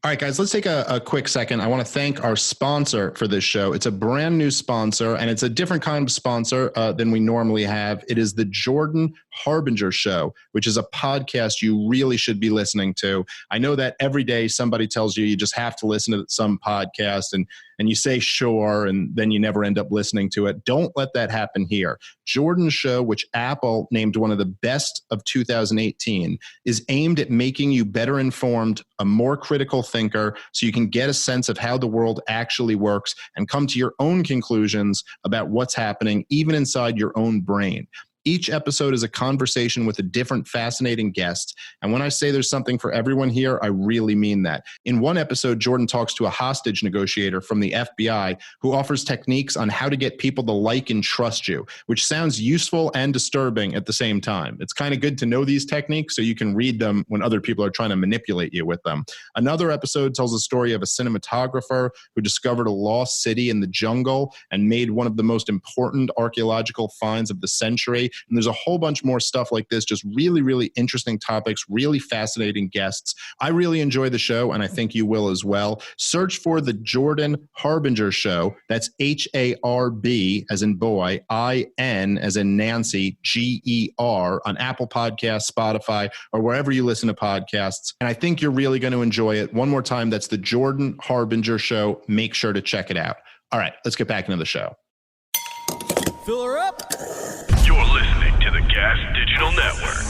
All right, guys, let's take a quick second. I want to thank our sponsor for this show. It's a brand new sponsor, and it's a different kind of sponsor than we normally have. It is the Jordan Harbinger Show, which is a podcast you really should be listening to. I know that every day somebody tells you just have to listen to some podcast, and you say sure, and then you never end up listening to it. Don't let that happen here. Jordan's show, which Apple named one of the best of 2018, is aimed at making you better informed, a more critical thinker, so you can get a sense of how the world actually works and come to your own conclusions about what's happening, even inside your own brain. Each episode is a conversation with a different fascinating guest. And when I say there's something for everyone here, I really mean that. In one episode, Jordan talks to a hostage negotiator from the FBI who offers techniques on how to get people to like and trust you, which sounds useful and disturbing at the same time. It's kind of good to know these techniques so you can read them when other people are trying to manipulate you with them. Another episode tells a story of a cinematographer who discovered a lost city in the jungle and made one of the most important archaeological finds of the century. And there's a whole bunch more stuff like this, just really, really interesting topics, really fascinating guests. I really enjoy the show, and I think you will as well. Search for the Jordan Harbinger Show. That's H-A-R-B as in boy, I-N as in Nancy, G-E-R on Apple Podcasts, Spotify, or wherever you listen to podcasts. And I think you're really going to enjoy it. One more time, that's the Jordan Harbinger Show. Make sure to check it out. All right, let's get back into the show. Fill her up. You're listening to the Gas Digital Network.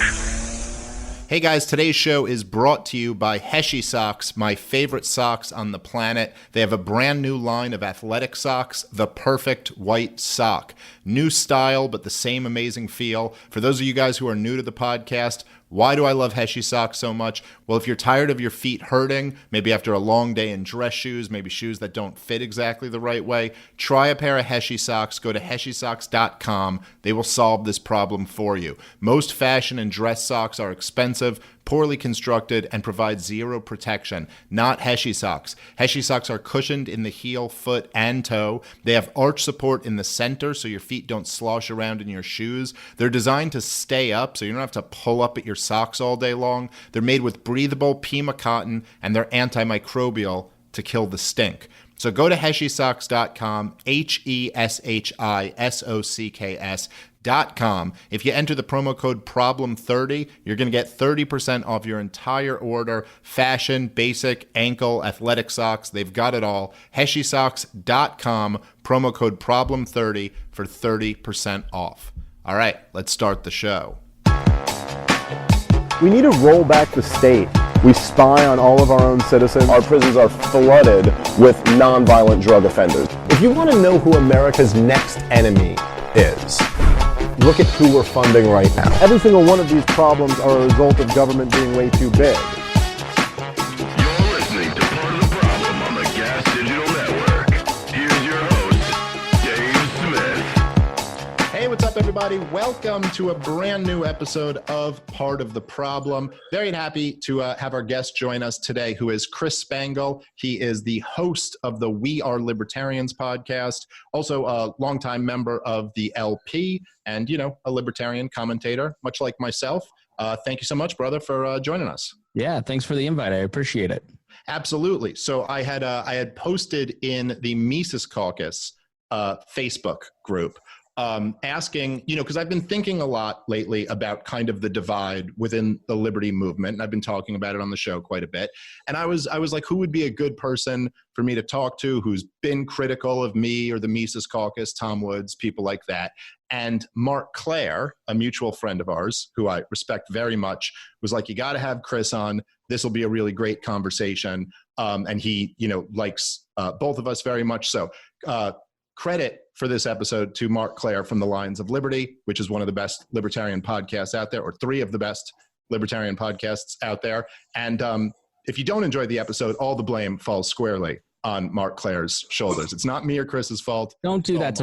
Hey guys, today's show is brought to you by Heshy Socks, my favorite socks on the planet. They have a brand new line of athletic socks, the perfect white sock. New style, but the same amazing feel. For those of you guys who are new to the podcast, why do I love Heshy Socks so much? Well, if you're tired of your feet hurting, maybe after a long day in dress shoes, maybe shoes that don't fit exactly the right way, try a pair of Heshy Socks. Go to heshysocks.com. They will solve this problem for you. Most fashion and dress socks are expensive, poorly constructed, and provide zero protection. Not Heshy Socks. Heshy Socks are cushioned in the heel, foot, and toe. They have arch support in the center so your feet don't slosh around in your shoes. They're designed to stay up so you don't have to pull up at your socks all day long. They're made with breathable Pima cotton, and they're antimicrobial to kill the stink. So go to heshysocks.com, heshysocks.com. If you enter the promo code PROBLEM30, you're going to get 30% off your entire order. Fashion, basic, ankle, athletic socks, they've got it all. heshysocks.com, promo code PROBLEM30 for 30% off. All right, let's start the show. We need to roll back the state. We spy on all of our own citizens. Our prisons are flooded with nonviolent drug offenders. If you want to know who America's next enemy is, look at who we're funding right now. Every single one of these problems are a result of government being way too big. You're listening to Part of the Problem on the Gas Digital Network. Here's your host, Dave Smith. Hey, what's up, everybody? Welcome to a brand new episode of Part of the Problem. Very happy to have our guest join us today, who is Chris Spangle. He is the host of the We Are Libertarians podcast, also a longtime member of the LP, and, you know, a libertarian commentator, much like myself. Thank you so much, brother, for joining us. Yeah, thanks for the invite. I appreciate it. Absolutely. So I had posted in the Mises Caucus Facebook group, asking, you know, because I've been thinking a lot lately about kind of the divide within the liberty movement, and I've been talking about it on the show quite a bit. And I was like, who would be a good person for me to talk to who's been critical of me or the Mises Caucus, Tom Woods, people like that. And Mark Claire, a mutual friend of ours, who I respect very much, was like, you got to have Chris on. This will be a really great conversation. And he, you know, likes both of us very much. So credit for this episode to Mark Claire from the Lions of Liberty, which is one of the best libertarian podcasts out there, or three of the best libertarian podcasts out there. And if you don't enjoy the episode, all the blame falls squarely on Mark Claire's shoulders. It's not me or Chris's fault. Don't do that.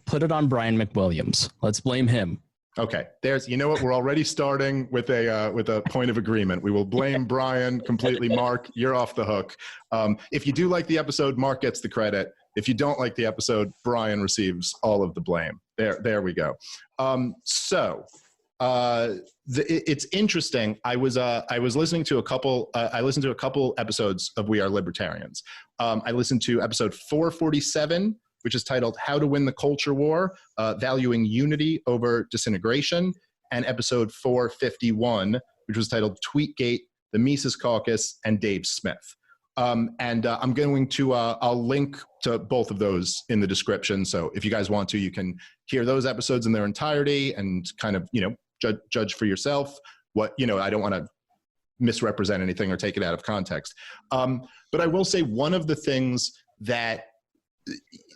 Put it on Brian McWilliams. Let's blame him. Okay, you know what? We're already starting with a point of agreement. We will blame Brian completely. Mark, you're off the hook. If you do like the episode, Mark gets the credit. If you don't like the episode, Brian receives all of the blame. There we go. So It's interesting. I was listening to a couple. I listened to a couple episodes of We Are Libertarians. I listened to episode 447, which is titled "How to Win the Culture War: Valuing Unity Over Disintegration," and episode 451, which was titled "Tweetgate: The Mises Caucus and Dave Smith." I'm going to, I'll link to both of those in the description. So if you guys want to, you can hear those episodes in their entirety and kind of, judge for yourself what, I don't want to misrepresent anything or take it out of context. But I will say one of the things that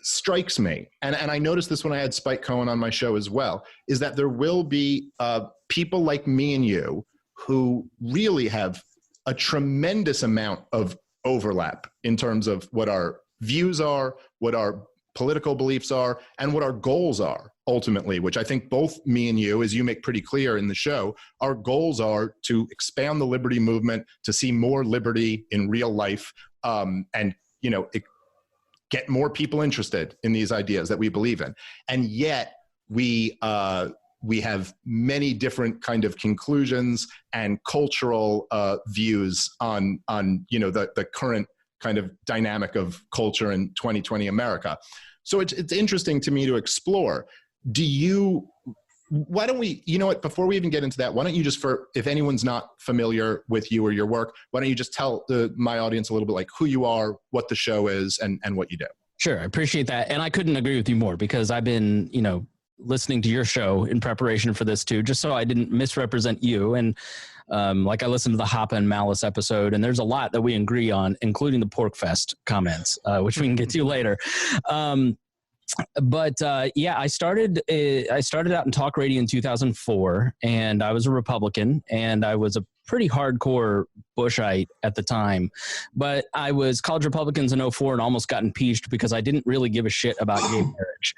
strikes me, and I noticed this when I had Spike Cohen on my show as well, is that there will be people like me and you who really have a tremendous amount of overlap in terms of what our views are, what our political beliefs are, and what our goals are ultimately, which I think both me and you, as you make pretty clear in the show, our goals are to expand the liberty movement, to see more liberty in real life, and, get more people interested in these ideas that we believe in. And yet we have many different kind of conclusions and cultural views on the current kind of dynamic of culture in 2020 America. So it's interesting to me to explore. Why don't we, before we even get into that, why don't you just, if anyone's not familiar with you or your work, why don't you just tell my audience a little bit like who you are, what the show is, and what you do? Sure. I appreciate that. And I couldn't agree with you more because I've been, listening to your show in preparation for this too, just so I didn't misrepresent you. And like I listened to the Hoppa and Malice episode, and there's a lot that we agree on, including the Pork Fest comments, which we can get to later. But I started out in talk radio in 2004, and I was a Republican, and I was a pretty hardcore Bushite at the time. But I was college Republicans in 2004 and almost got impeached because I didn't really give a shit about gay marriage.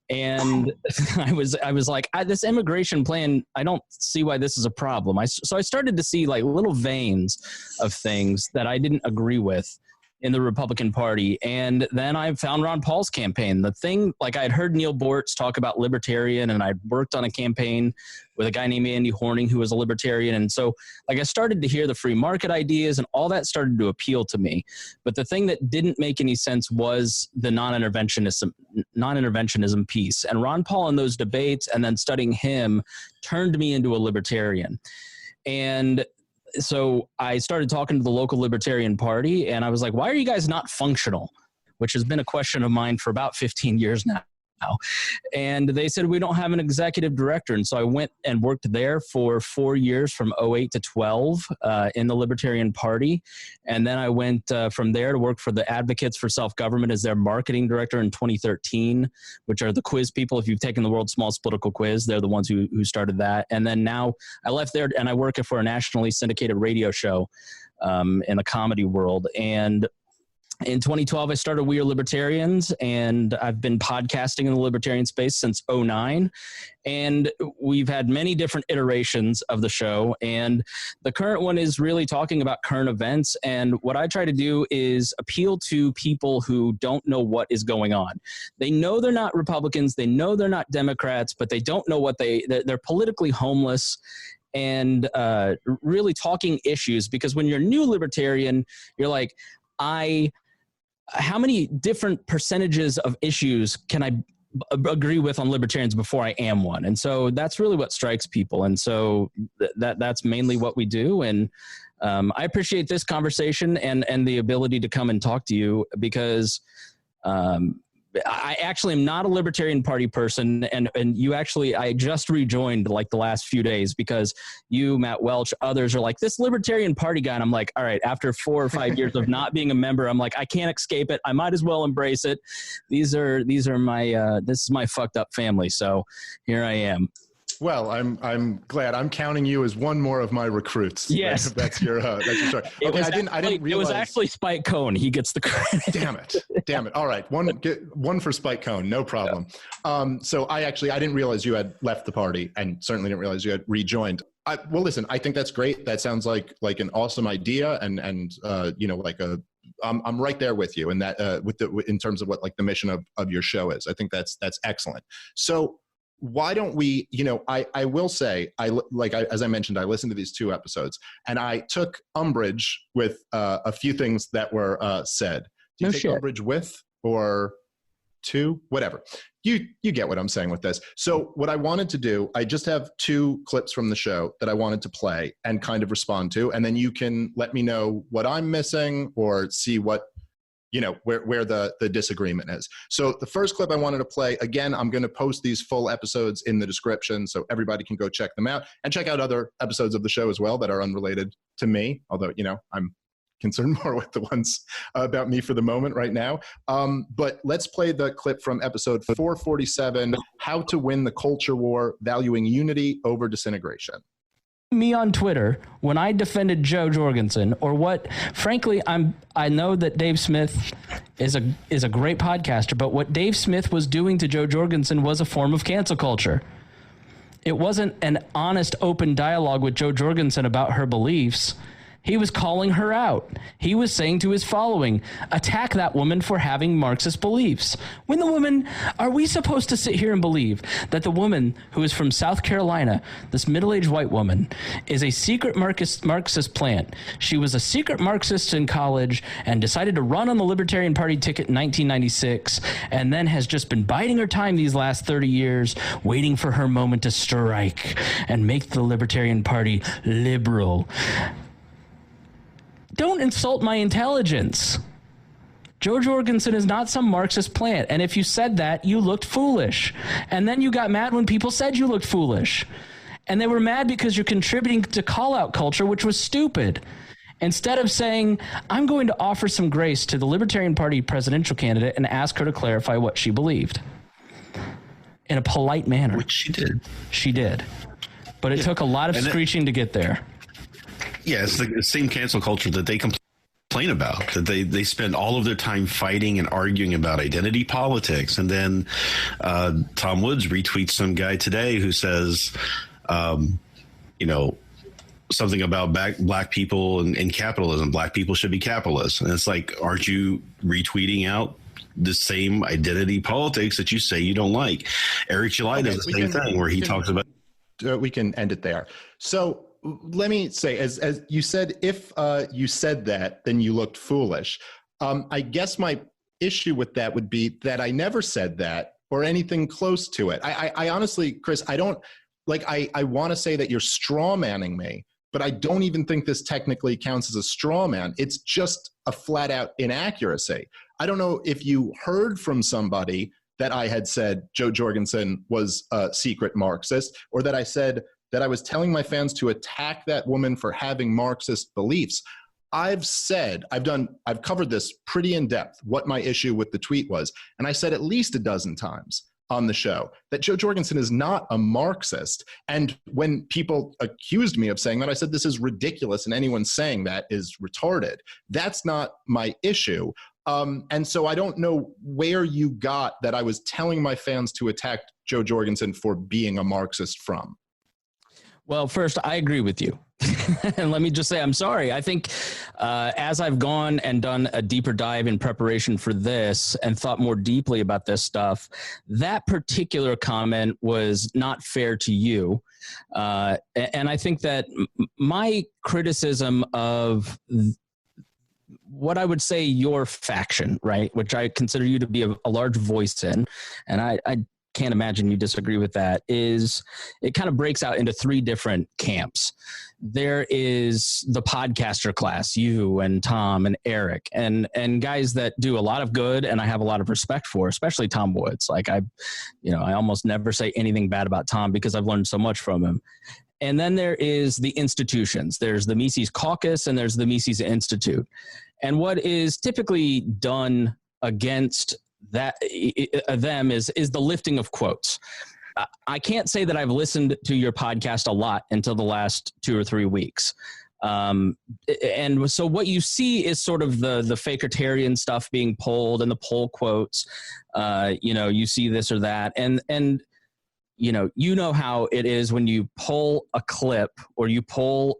And I was like, this immigration plan, I don't see why this is a problem. So I started to see like little veins of things that I didn't agree with in the Republican Party. And then I found Ron Paul's campaign. The thing, like I had heard Neil Bortz talk about libertarian, and I worked on a campaign with a guy named Andy Horning who was a libertarian. And so like I started to hear the free market ideas, and all that started to appeal to me. But the thing that didn't make any sense was the non-interventionism piece. And Ron Paul in those debates and then studying him turned me into a libertarian. And so I started talking to the local Libertarian Party, and I was like, why are you guys not functional? Which has been a question of mine for about 15 years now. And they said, we don't have an executive director. And so I went and worked there for 4 years from 2008 to 12 in the Libertarian Party. And then I went from there to work for the Advocates for Self-Government as their marketing director in 2013, which are the quiz people. If you've taken the world's smallest political quiz, they're the ones who started that. And then now I left there and I work for a nationally syndicated radio show in the comedy world. And in 2012, I started We Are Libertarians, and I've been podcasting in the libertarian space since 2009. And we've had many different iterations of the show. And the current one is really talking about current events. And what I try to do is appeal to people who don't know what is going on. They know they're not Republicans. They know they're not Democrats, but they don't know what they're politically homeless. And really talking issues, because when you're a new libertarian, you're like, how many different percentages of issues can I agree with on libertarians before I am one? And so that's really what strikes people. And so that's mainly what we do. And I appreciate this conversation and the ability to come and talk to you, because I actually am not a Libertarian Party person, and you actually, I just rejoined like the last few days because you, Matt Welch, others are like, this Libertarian Party guy, and I'm like, all right, after 4 or 5 years of not being a member, I'm like, I can't escape it. I might as well embrace it. These are my this is my fucked up family, so here I am. Well, I'm glad. I'm counting you as one more of my recruits. Yes, that's your story. Okay, I didn't realize it was actually Spike Cohen. He gets the credit. Damn it! All right, one for Spike Cohen, no problem. Yeah. So I didn't realize you had left the party, and certainly didn't realize you had rejoined. Well, listen, I think that's great. That sounds like an awesome idea, and I'm right there with you, and that in terms of what like the mission of your show is. I think that's excellent. So, why don't we, I will say, as I mentioned, I listened to these 2 episodes and I took umbrage with a few things that were said. Do you take umbrage with or to? Whatever. You get what I'm saying with this. So what I wanted to do, I just have 2 clips from the show that I wanted to play and kind of respond to, and then you can let me know what I'm missing or see what, where the disagreement is. So the first clip I wanted to play, again, I'm going to post these full episodes in the description so everybody can go check them out and check out other episodes of the show as well that are unrelated to me, although, I'm concerned more with the ones about me for the moment right now. But let's play the clip from episode 447, How to Win the Culture War, Valuing Unity Over Disintegration. Me on Twitter when I defended Joe Jorgensen, or what, frankly, I know that Dave Smith is a great podcaster, but what Dave Smith was doing to Joe Jorgensen was a form of cancel culture. It wasn't an honest, open dialogue with Joe Jorgensen about her beliefs. He was calling her out. He was saying to his following, attack that woman for having Marxist beliefs. When the woman, are we supposed to sit here and believe that the woman who is from South Carolina, this middle-aged white woman, is a secret Marxist plant? She was a secret Marxist in college and decided to run on the Libertarian Party ticket in 1996, and then has just been biding her time these last 30 years, waiting for her moment to strike and make the Libertarian Party liberal. Don't insult my intelligence. Joe Jorgensen is not some Marxist plant. And if you said that, you looked foolish. And then you got mad when people said you looked foolish. And they were mad because you're contributing to call-out culture, which was stupid. Instead of saying, I'm going to offer some grace to the Libertarian Party presidential candidate and ask her to clarify what she believed. In a polite manner. Which she did. She did. But it took a lot of screeching to get there. Yeah, it's the same cancel culture that they complain about, that they spend all of their time fighting and arguing about identity politics. And then Tom Woods retweets some guy today who says, something about black people and capitalism. Black people should be capitalists. And it's like, aren't you retweeting out the same identity politics that you say you don't like? Eric July does the same thing where he talks about. We can end it there. So let me say, as you said, if you said that, then you looked foolish. I guess my issue with that would be that I never said that or anything close to it. I honestly, Chris, I don't like, I want to say that you're straw manning me, but I don't even think this technically counts as a straw man. It's just a flat out inaccuracy. I don't know if you heard from somebody that I had said Joe Jorgensen was a secret Marxist, or that I said that I was telling my fans to attack that woman for having Marxist beliefs. I've covered this pretty in depth, what my issue with the tweet was. And I said at least a dozen times on the show that Joe Jorgensen is not a Marxist. And when people accused me of saying that, I said, this is ridiculous. And anyone saying that is retarded. That's not my issue. And so I don't know where you got that I was telling my fans to attack Joe Jorgensen for being a Marxist from. Well, first, I agree with you. And let me just say, I'm sorry. I think as I've gone and done a deeper dive in preparation for this and thought more deeply about this stuff, that particular comment was not fair to you. And I think that my criticism of what I would say your faction, right, which I consider you to be a large voice in, and I can't imagine you disagree with that, is it kind of breaks out into 3 different camps. There is the podcaster class, you and Tom and Eric, and guys that do a lot of good and I have a lot of respect for, especially Tom Woods. Like I almost never say anything bad about Tom because I've learned so much from him. And then there is the institutions. There's the Mises Caucus and there's the Mises Institute. And what is typically done against that them is the lifting of quotes. I can't say that I've listened to your podcast a lot until the last 2 or 3 weeks. And so what you see is sort of the fakertarian stuff being pulled and the poll quotes. You see this or that. And you know how it is when you pull a clip or you pull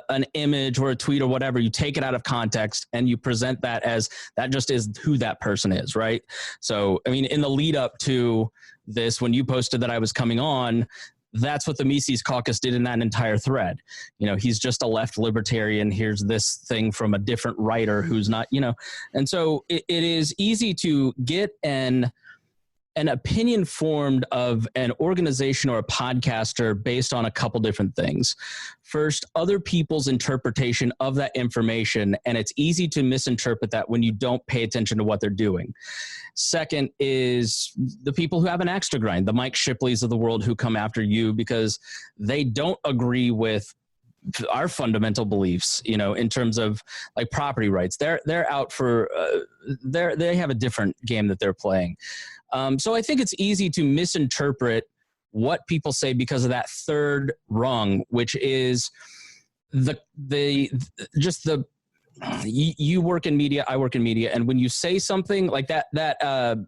an image or a tweet or whatever, you take it out of context and you present that as that just is who that person is, right? So, I mean, in the lead up to this, when you posted that I was coming on, that's what the Mises Caucus did in that entire thread. You know, he's just a left libertarian. Here's this thing from a different writer who's not, you know. And so it is easy to get an opinion formed of an organization or a podcaster based on a couple different things. First, other people's interpretation of that information, and it's easy to misinterpret that when you don't pay attention to what they're doing. Second is the people who have an axe to grind, the Mike Shipleys of the world who come after you because they don't agree with our fundamental beliefs, you know, in terms of like property rights. They're out for, they have a different game that they're playing. So I think it's easy to misinterpret what people say because of that third rung, which is you work in media, I work in media. And when you say something like that,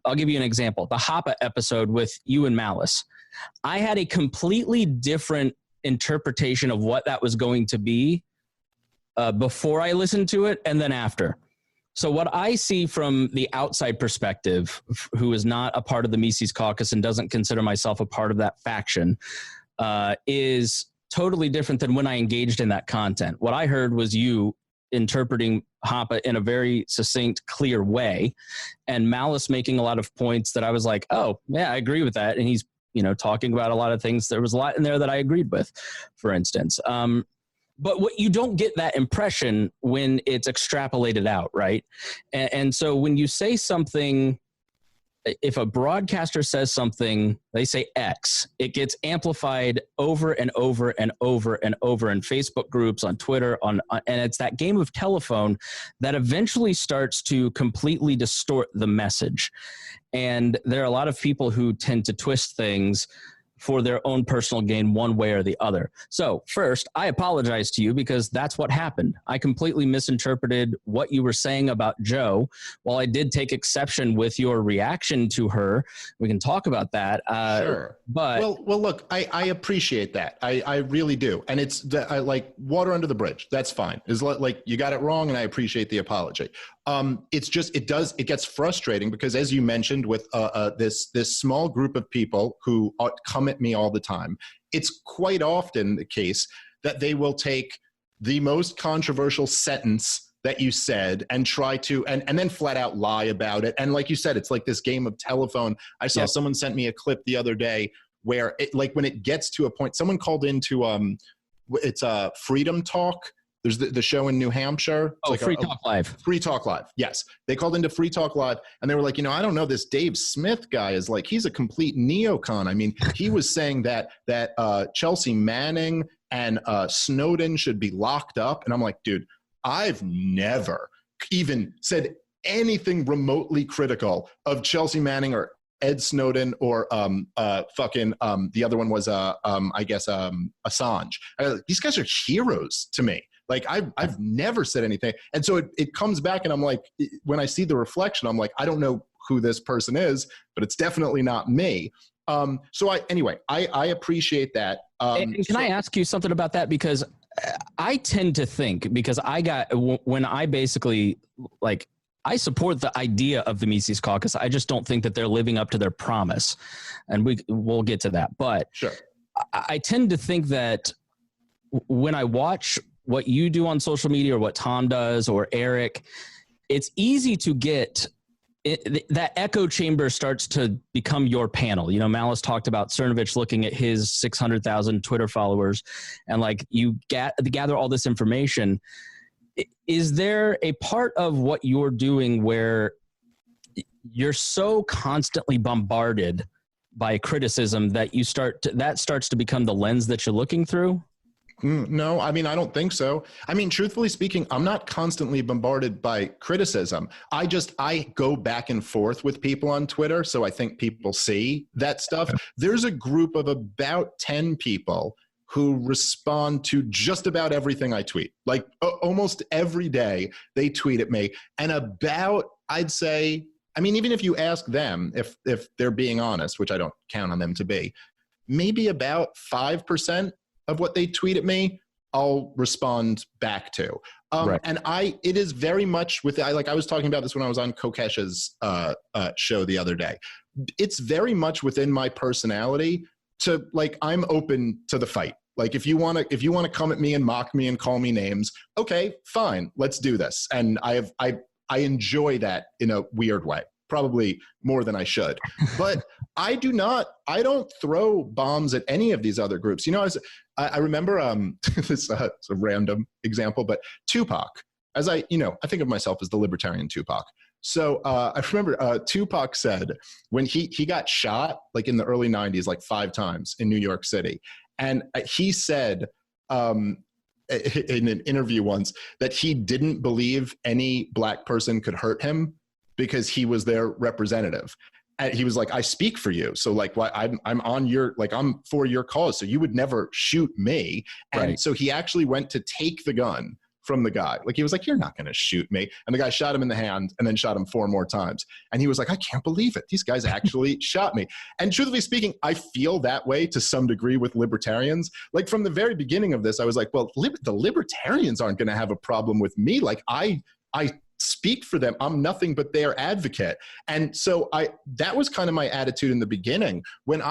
I'll give you an example. The Hoppe episode with you and Malice, I had a completely different interpretation of what that was going to be before I listened to it and then after. So what I see from the outside perspective, who is not a part of the Mises Caucus and doesn't consider myself a part of that faction, is totally different than when I engaged in that content. What I heard was you interpreting Hoppe in a very succinct, clear way, and Malice making a lot of points that I was like, oh, yeah, I agree with that. And he's, you know, talking about a lot of things. There was a lot in there that I agreed with, for instance. But what you don't get that impression when it's extrapolated out, right? And so when you say something, if a broadcaster says something, they say X, it gets amplified over and over and over and over in Facebook groups, on Twitter, and it's that game of telephone that eventually starts to completely distort the message. And there are a lot of people who tend to twist things for their own personal gain one way or the other. So first, I apologize to you because that's what happened. I completely misinterpreted what you were saying about Joe. While I did take exception with your reaction to her, we can talk about that. Sure. But well, look, I appreciate that. I really do. And it's like water under the bridge. That's fine. It's like you got it wrong, and I appreciate the apology. It's just it gets frustrating because, as you mentioned, with this small group of people who come at me all the time, it's quite often the case that they will take the most controversial sentence that you said and try to and then flat out lie about it. And like you said, it's like this game of telephone. I saw someone sent me a clip the other day where it, like, when it gets to a point, someone called into it's Freedom Talk. There's the show in New Hampshire. It's like Free Talk Live. Free Talk Live. Yes. They called into Free Talk Live and they were like, I don't know, this Dave Smith guy is like, he's a complete neocon. I mean, he was saying that Chelsea Manning and Snowden should be locked up. And I'm like, dude, I've never even said anything remotely critical of Chelsea Manning or Ed Snowden or the other one was I guess Assange. These guys are heroes to me. Like I've never said anything. And so it comes back and I'm like, when I see the reflection, I'm like, I don't know who this person is, but it's definitely not me. So I appreciate that. Can I ask you something about that? Because I tend to think, because when I basically like, I support the idea of the Mises Caucus. I just don't think that they're living up to their promise. And we'll get to that. But sure. I tend to think that when I watch what you do on social media or what Tom does or Eric, it's easy to get that echo chamber starts to become your panel. Malice talked about Cernovich looking at his 600,000 Twitter followers and like you gather all this information. Is there a part of what you're doing where you're so constantly bombarded by criticism that that starts to become the lens that you're looking through? No, I mean, I don't think so. I mean, truthfully speaking, I'm not constantly bombarded by criticism. I go back and forth with people on Twitter. So I think people see that stuff. There's a group of about 10 people who respond to just about everything I tweet. Like almost every day they tweet at me. And I'd say, I mean, even if you ask them, if they're being honest, which I don't count on them to be, maybe about 5% of what they tweet at me, I'll respond back to. Right. And it is very much I was talking about this when I was on Kokesh's show the other day. it's very much within my personality to like, I'm open to the fight. Like if you want to come at me and mock me and call me names, okay, fine, let's do this. And I enjoy that in a weird way, probably more than I should. But I don't throw bombs at any of these other groups. You know, I remember this it's a random example, but Tupac, as I think of myself as the libertarian Tupac. So I remember Tupac said when he got shot like in the early 90s, like 5 times in New York City. And he said in an interview once that he didn't believe any black person could hurt him because he was their representative. And he was like, I speak for you. So like, why I'm on your, like, I'm for your cause. So you would never shoot me. And Right. so he actually went to take the gun from the guy. Like he was like, you're not going to shoot me. And the guy shot him in the hand and then shot him 4 more times. And he was like, I can't believe it. These guys actually shot me. And truthfully speaking, I feel that way to some degree with libertarians. Like from the very beginning of this, I was like, well, the libertarians aren't going to have a problem with me. Like I speak for them. I'm nothing but their advocate. And so that was kind of my attitude in the beginning. When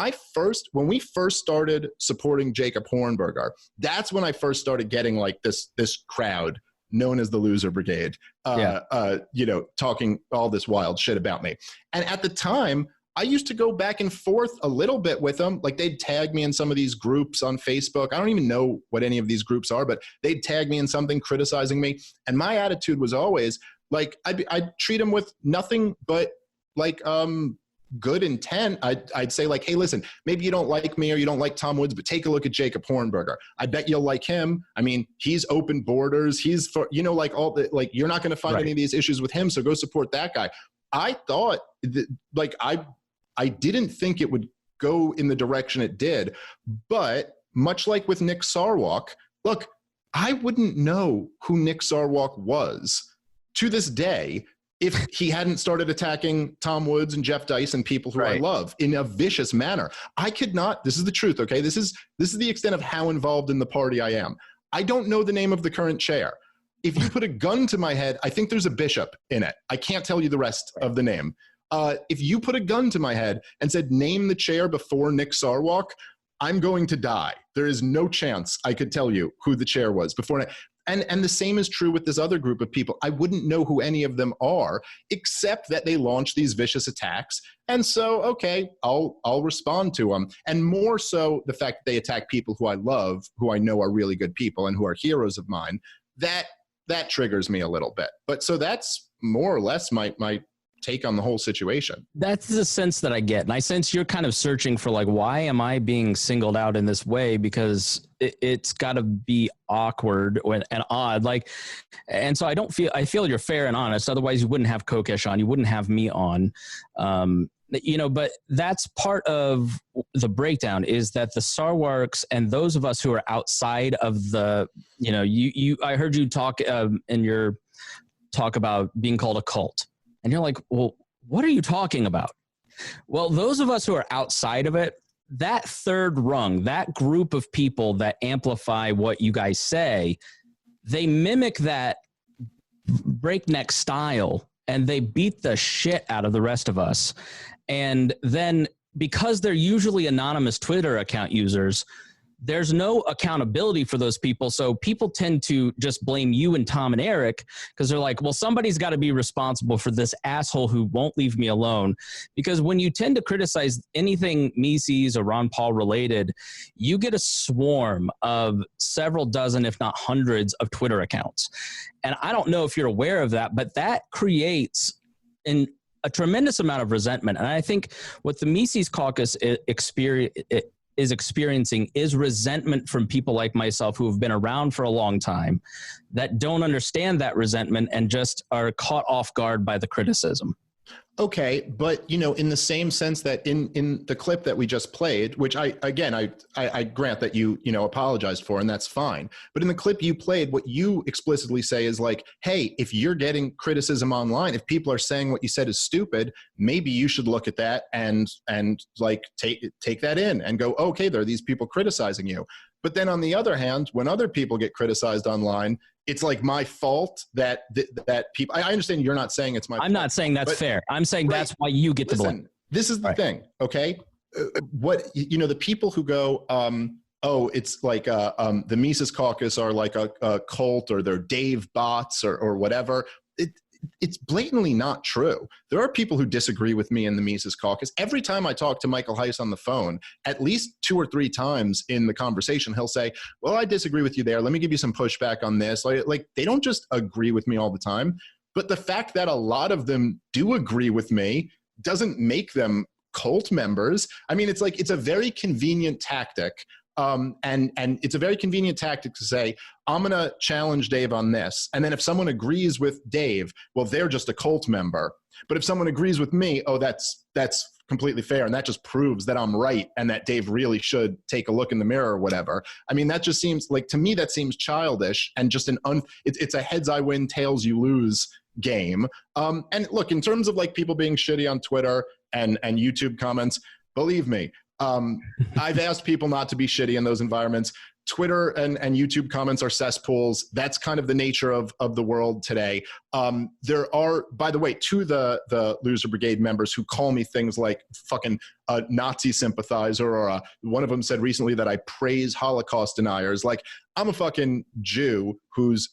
we first started supporting Jacob Hornberger, that's when I first started getting like this crowd known as the Loser Brigade, talking all this wild shit about me. And at the time, I used to go back and forth a little bit with them. Like they'd tag me in some of these groups on Facebook. I don't even know what any of these groups are, but they'd tag me in something criticizing me. And my attitude was always like, I'd treat them with nothing but like good intent. I'd say like, hey, listen, maybe you don't like me or you don't like Tom Woods, but take a look at Jacob Hornberger. I bet you'll like him. I mean, he's open borders. He's for, like all the, like, you're not going to find any of these issues with him. So go support that guy. I thought that, like, I didn't think it would go in the direction it did, but much like with Nick Sarwark, look, I wouldn't know who Nick Sarwark was to this day if he hadn't started attacking Tom Woods and Jeff Dice and people who I love in a vicious manner. I could not, this is the truth, okay? This is the extent of how involved in the party I am. I don't know the name of the current chair. If you put a gun to my head, I think there's a bishop in it. I can't tell you the rest of the name. If you put a gun to my head and said, name the chair before Nick Sarwark, I'm going to die. There is no chance I could tell you who the chair was before. And the same is true with this other group of people. I wouldn't know who any of them are, except that they launch these vicious attacks. And so, okay, I'll respond to them. And more so the fact that they attack people who I love, who I know are really good people and who are heroes of mine, that triggers me a little bit. But so that's more or less my take on the whole situation. That's the sense that I get. And I sense you're kind of searching for like, why am I being singled out in this way? Because it's got to be awkward and odd. Like, and so I feel you're fair and honest. Otherwise you wouldn't have Kokesh on, you wouldn't have me on. But that's part of the breakdown is that the Sarwarks and those of us who are outside of the, I heard you talk in your talk about being called a cult. And you're like, well, what are you talking about? Well, those of us who are outside of it, that third rung, that group of people that amplify what you guys say, they mimic that breakneck style and they beat the shit out of the rest of us. And then because they're usually anonymous Twitter account users, there's no accountability for those people. So people tend to just blame you and Tom and Eric because they're like, well, somebody's got to be responsible for this asshole who won't leave me alone. Because when you tend to criticize anything Mises or Ron Paul related, you get a swarm of several dozen, if not hundreds of Twitter accounts. And I don't know if you're aware of that, but that creates a tremendous amount of resentment. And I think what the Mises caucus is experiencing is resentment from people like myself who have been around for a long time that don't understand that resentment and just are caught off guard by the criticism. Okay, but in the same sense that in the clip that we just played, which I grant that you apologized for, and that's fine. But in the clip you played, what you explicitly say is like, hey, if you're getting criticism online, if people are saying what you said is stupid, maybe you should look at that and like take that in and go, okay, there are these people criticizing you. But then on the other hand, when other people get criticized online, it's like my fault that people, I understand you're not saying it's my fault. I'm not saying that's fair. I'm saying that's why you get to blame. this is the thing, okay? The people who go, it's like the Mises Caucus are like a cult, or they're Dave bots or whatever. It's blatantly not true. There are people who disagree with me in the Mises Caucus. Every time I talk to Michael Heiss on the phone, at least 2 or 3 times in the conversation, he'll say, well, I disagree with you there. Let me give you some pushback on this. Like they don't just agree with me all the time, but the fact that a lot of them do agree with me doesn't make them cult members. I mean, it's a very convenient tactic. And it's a very convenient tactic to say, I'm going to challenge Dave on this. And then if someone agrees with Dave, well, they're just a cult member. But if someone agrees with me, oh, that's completely fair. And that just proves that I'm right and that Dave really should take a look in the mirror or whatever. I mean, that just seems like, to me, that seems childish and just it's a heads I win, tails you lose game. And look, in terms of like people being shitty on Twitter and YouTube comments, believe me, I've asked people not to be shitty in those environments. Twitter and YouTube comments are cesspools. That's kind of the nature of the world today. There are, by the way, to the Loser Brigade members who call me things like fucking Nazi sympathizer, or one of them said recently that I praise Holocaust deniers. Like, I'm a fucking Jew whose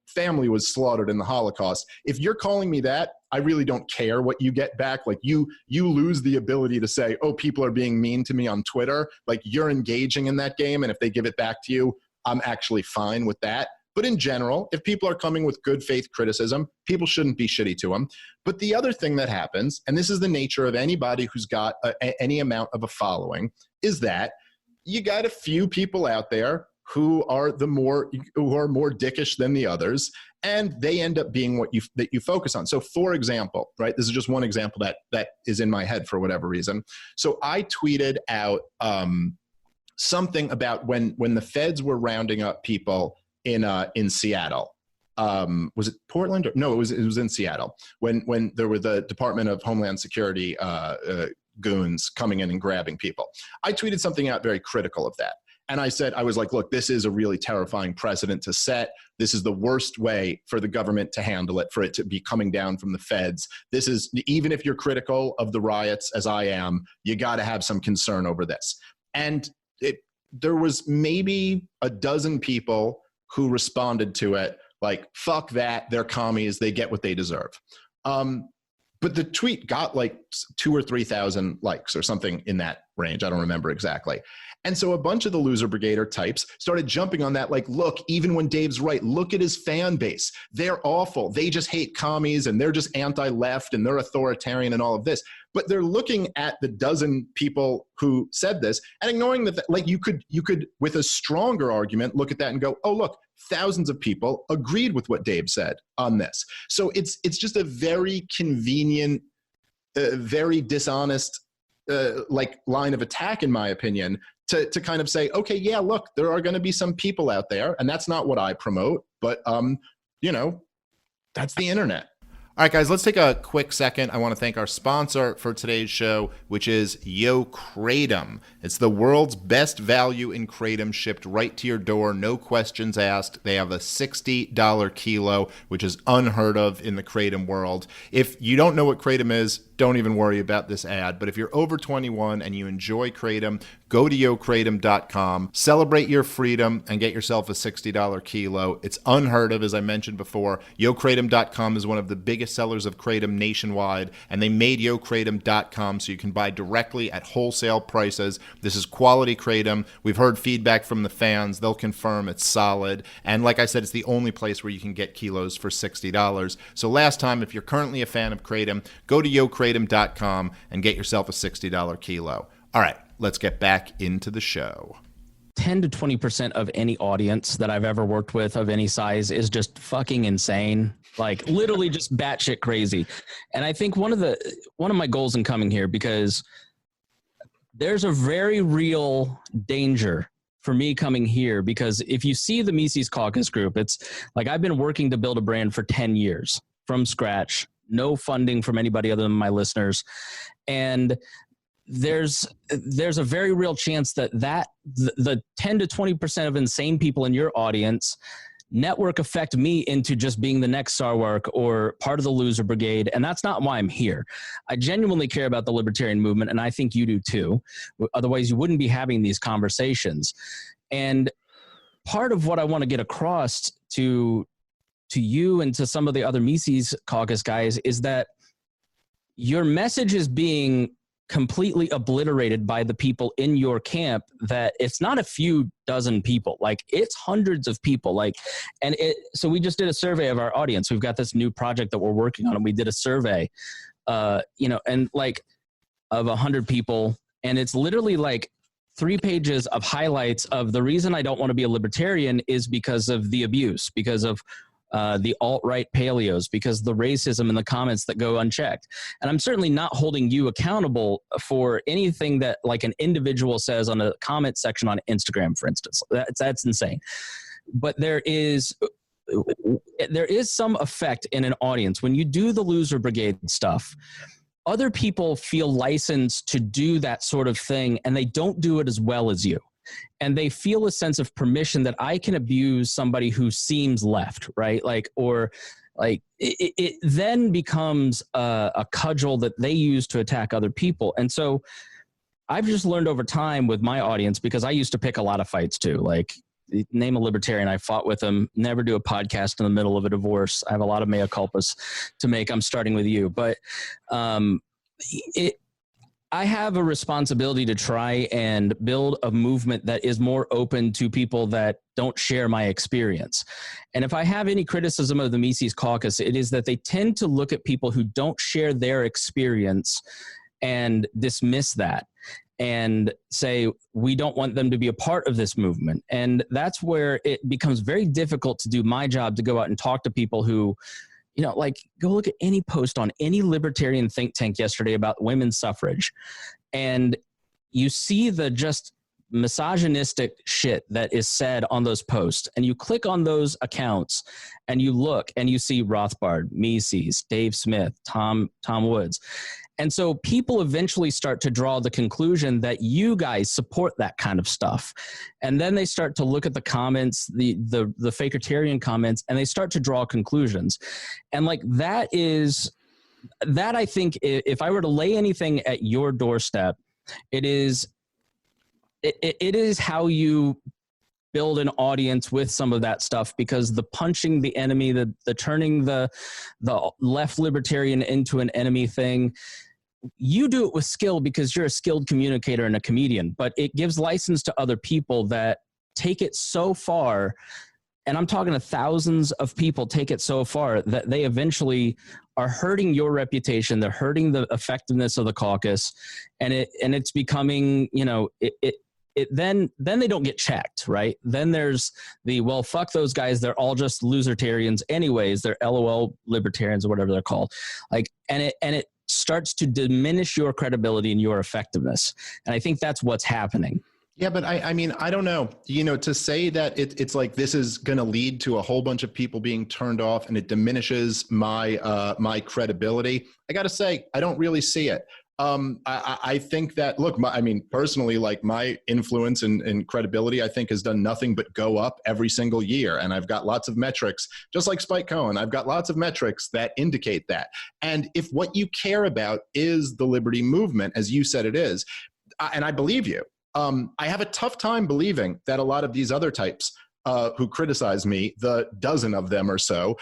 family was slaughtered in the Holocaust. If you're calling me that, I really don't care what you get back. Like you lose the ability to say, oh, people are being mean to me on Twitter. Like, you're engaging in that game. And if they give it back to you, I'm actually fine with that. But in general, if people are coming with good faith criticism, people shouldn't be shitty to them. But the other thing that happens, and this is the nature of anybody who's got any amount of a following, is that you got a few people out there who are more dickish than the others, and they end up being what you focus on. So, for example, right, this is just one example that is in my head for whatever reason. So I tweeted out something about when the feds were rounding up people in Seattle. Was it Portland? No, it was in Seattle when there were the Department of Homeland Security goons coming in and grabbing people. I tweeted something out very critical of that. And I was like, look, this is a really terrifying precedent to set. This is the worst way for the government to handle it, for it to be coming down from the feds. This is, even if you're critical of the riots, as I am, you got to have some concern over this. And there was maybe a dozen people who responded to it like, fuck that, they're commies, they get what they deserve. But the tweet got like 2,000 or 3,000 likes or something in that range. I don't remember exactly. And so a bunch of the Loser Brigader types started jumping on that, like, look, even when Dave's right, look at his fan base. They're awful. They just hate commies and they're just anti-left and they're authoritarian and all of this. But they're looking at the dozen people who said this and ignoring that, like, you could, with a stronger argument, look at that and go, oh, look, thousands of people agreed with what Dave said on this. So it's just a very convenient, very dishonest, like line of attack, in my opinion, to kind of say, okay, yeah, look, there are going to be some people out there, and that's not what I promote, but that's the internet. All right, guys, let's take a quick second. I want to thank our sponsor for today's show, which is Yo Kratom. It's the world's best value in Kratom, shipped right to your door, no questions asked. They have a $60 kilo, which is unheard of in the Kratom world. If you don't know what Kratom is, don't even worry about this ad. But if you're over 21 and you enjoy Kratom, go to yokratom.com, celebrate your freedom, and get yourself a $60 kilo. It's unheard of, as I mentioned before. Yokratom.com is one of the biggest sellers of Kratom nationwide, and they made yokratom.com so you can buy directly at wholesale prices. This is quality Kratom. We've heard feedback from the fans. They'll confirm it's solid. And like I said, it's the only place where you can get kilos for $60. So last time, if you're currently a fan of Kratom, go to yokratom.com and get yourself a $60 kilo. All right, let's get back into the show. 10 to 20% of any audience that I've ever worked with of any size is just fucking insane. Like, literally just batshit crazy. And I think one of my goals in coming here, because there's a very real danger for me coming here, because if you see the Mises Caucus group, it's like I've been working to build a brand for 10 years from scratch, no funding from anybody other than my listeners. And there's a very real chance that the 10 to 20% of insane people in your audience network affect me into just being the next Sarwark or part of the loser brigade. And that's not why I'm here. I genuinely care about the libertarian movement, and I think you do too. Otherwise, you wouldn't be having these conversations. And part of what I want to get across to you and to some of the other Mises Caucus guys is that your message is being completely obliterated by the people in your camp, that it's not a few dozen people, like it's hundreds of people. So we just did a survey of our audience. We've got this new project that we're working on, and we did a survey, and like of 100 people. And it's literally like 3 pages of highlights of the reason I don't want to be a libertarian is because of the abuse, because of the alt-right paleos, because of the racism in the comments that go unchecked. And I'm certainly not holding you accountable for anything that like an individual says on a comment section on Instagram, for instance. That's insane. But there is some effect in an audience. When you do the loser brigade stuff, other people feel licensed to do that sort of thing, and they don't do it as well as you. And they feel a sense of permission that I can abuse somebody who seems left, right? It then becomes a cudgel that they use to attack other people. And so I've just learned over time with my audience, because I used to pick a lot of fights too. Like, name a libertarian, I fought with them. Never do a podcast in the middle of a divorce. I have a lot of mea culpas to make. I'm starting with you. But I have a responsibility to try and build a movement that is more open to people that don't share my experience. And if I have any criticism of the Mises Caucus, it is that they tend to look at people who don't share their experience and dismiss that and say, we don't want them to be a part of this movement. And that's where it becomes very difficult to do my job, to go out and talk to people who, go look at any post on any libertarian think tank yesterday about women's suffrage, and you see the just misogynistic shit that is said on those posts, and you click on those accounts and you look and you see Rothbard, Mises, Dave Smith, Tom Woods. And so people eventually start to draw the conclusion that you guys support that kind of stuff. And then they start to look at the comments, the fakertarian comments, and they start to draw conclusions. And that I think, if I were to lay anything at your doorstep, it is how you build an audience with some of that stuff, because the punching the enemy, the turning the left libertarian into an enemy thing, you do it with skill because you're a skilled communicator and a comedian, but it gives license to other people that take it so far. And I'm talking to thousands of people take it so far that they eventually are hurting your reputation. They're hurting the effectiveness of the caucus, and it's becoming, then they don't get checked, right? Then there's well, fuck those guys. They're all just losertarians anyways. They're LOL libertarians or whatever they're called. And it starts to diminish your credibility and your effectiveness. And I think that's what's happening. Yeah, but I mean, I don't know, to say that it's like this is going to lead to a whole bunch of people being turned off and it diminishes my credibility. I got to say, I don't really see it. I think that, look, personally, my influence and credibility, I think, has done nothing but go up every single year. And I've got lots of metrics, just like Spike Cohen. I've got lots of metrics that indicate that. And if what you care about is the liberty movement, as you said it is, and I believe you, I have a tough time believing that a lot of these other types who criticize me, the dozen of them or so,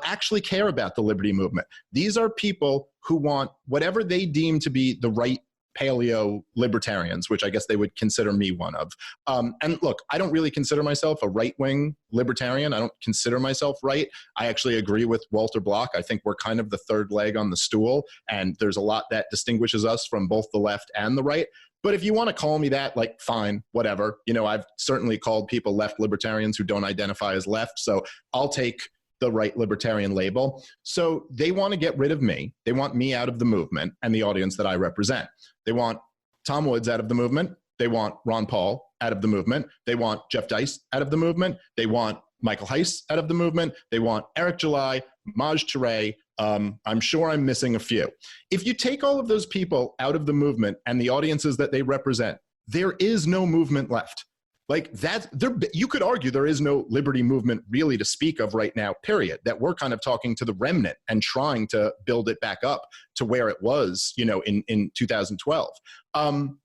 actually care about the liberty movement. These are people who want whatever they deem to be the right paleo libertarians, which I guess they would consider me one of. And look, I don't really consider myself a right-wing libertarian. I don't consider myself right. I actually agree with Walter Block. I think we're kind of the third leg on the stool, and there's a lot that distinguishes us from both the left and the right. But if you want to call me that, fine, whatever. I've certainly called people left libertarians who don't identify as left, so I'll take the right libertarian label. So they want to get rid of me. They want me out of the movement and the audience that I represent. They want Tom Woods out of the movement. They want Ron Paul out of the movement. They want Jeff Dice out of the movement. They want Michael Heiss out of the movement. They want Eric July, Maj Touré. I'm sure I'm missing a few. If you take all of those people out of the movement and the audiences that they represent, there is no movement left. Like that, there, you could argue there is no liberty movement really to speak of right now, period. That we're kind of talking to the remnant and trying to build it back up to where it was, in 2012.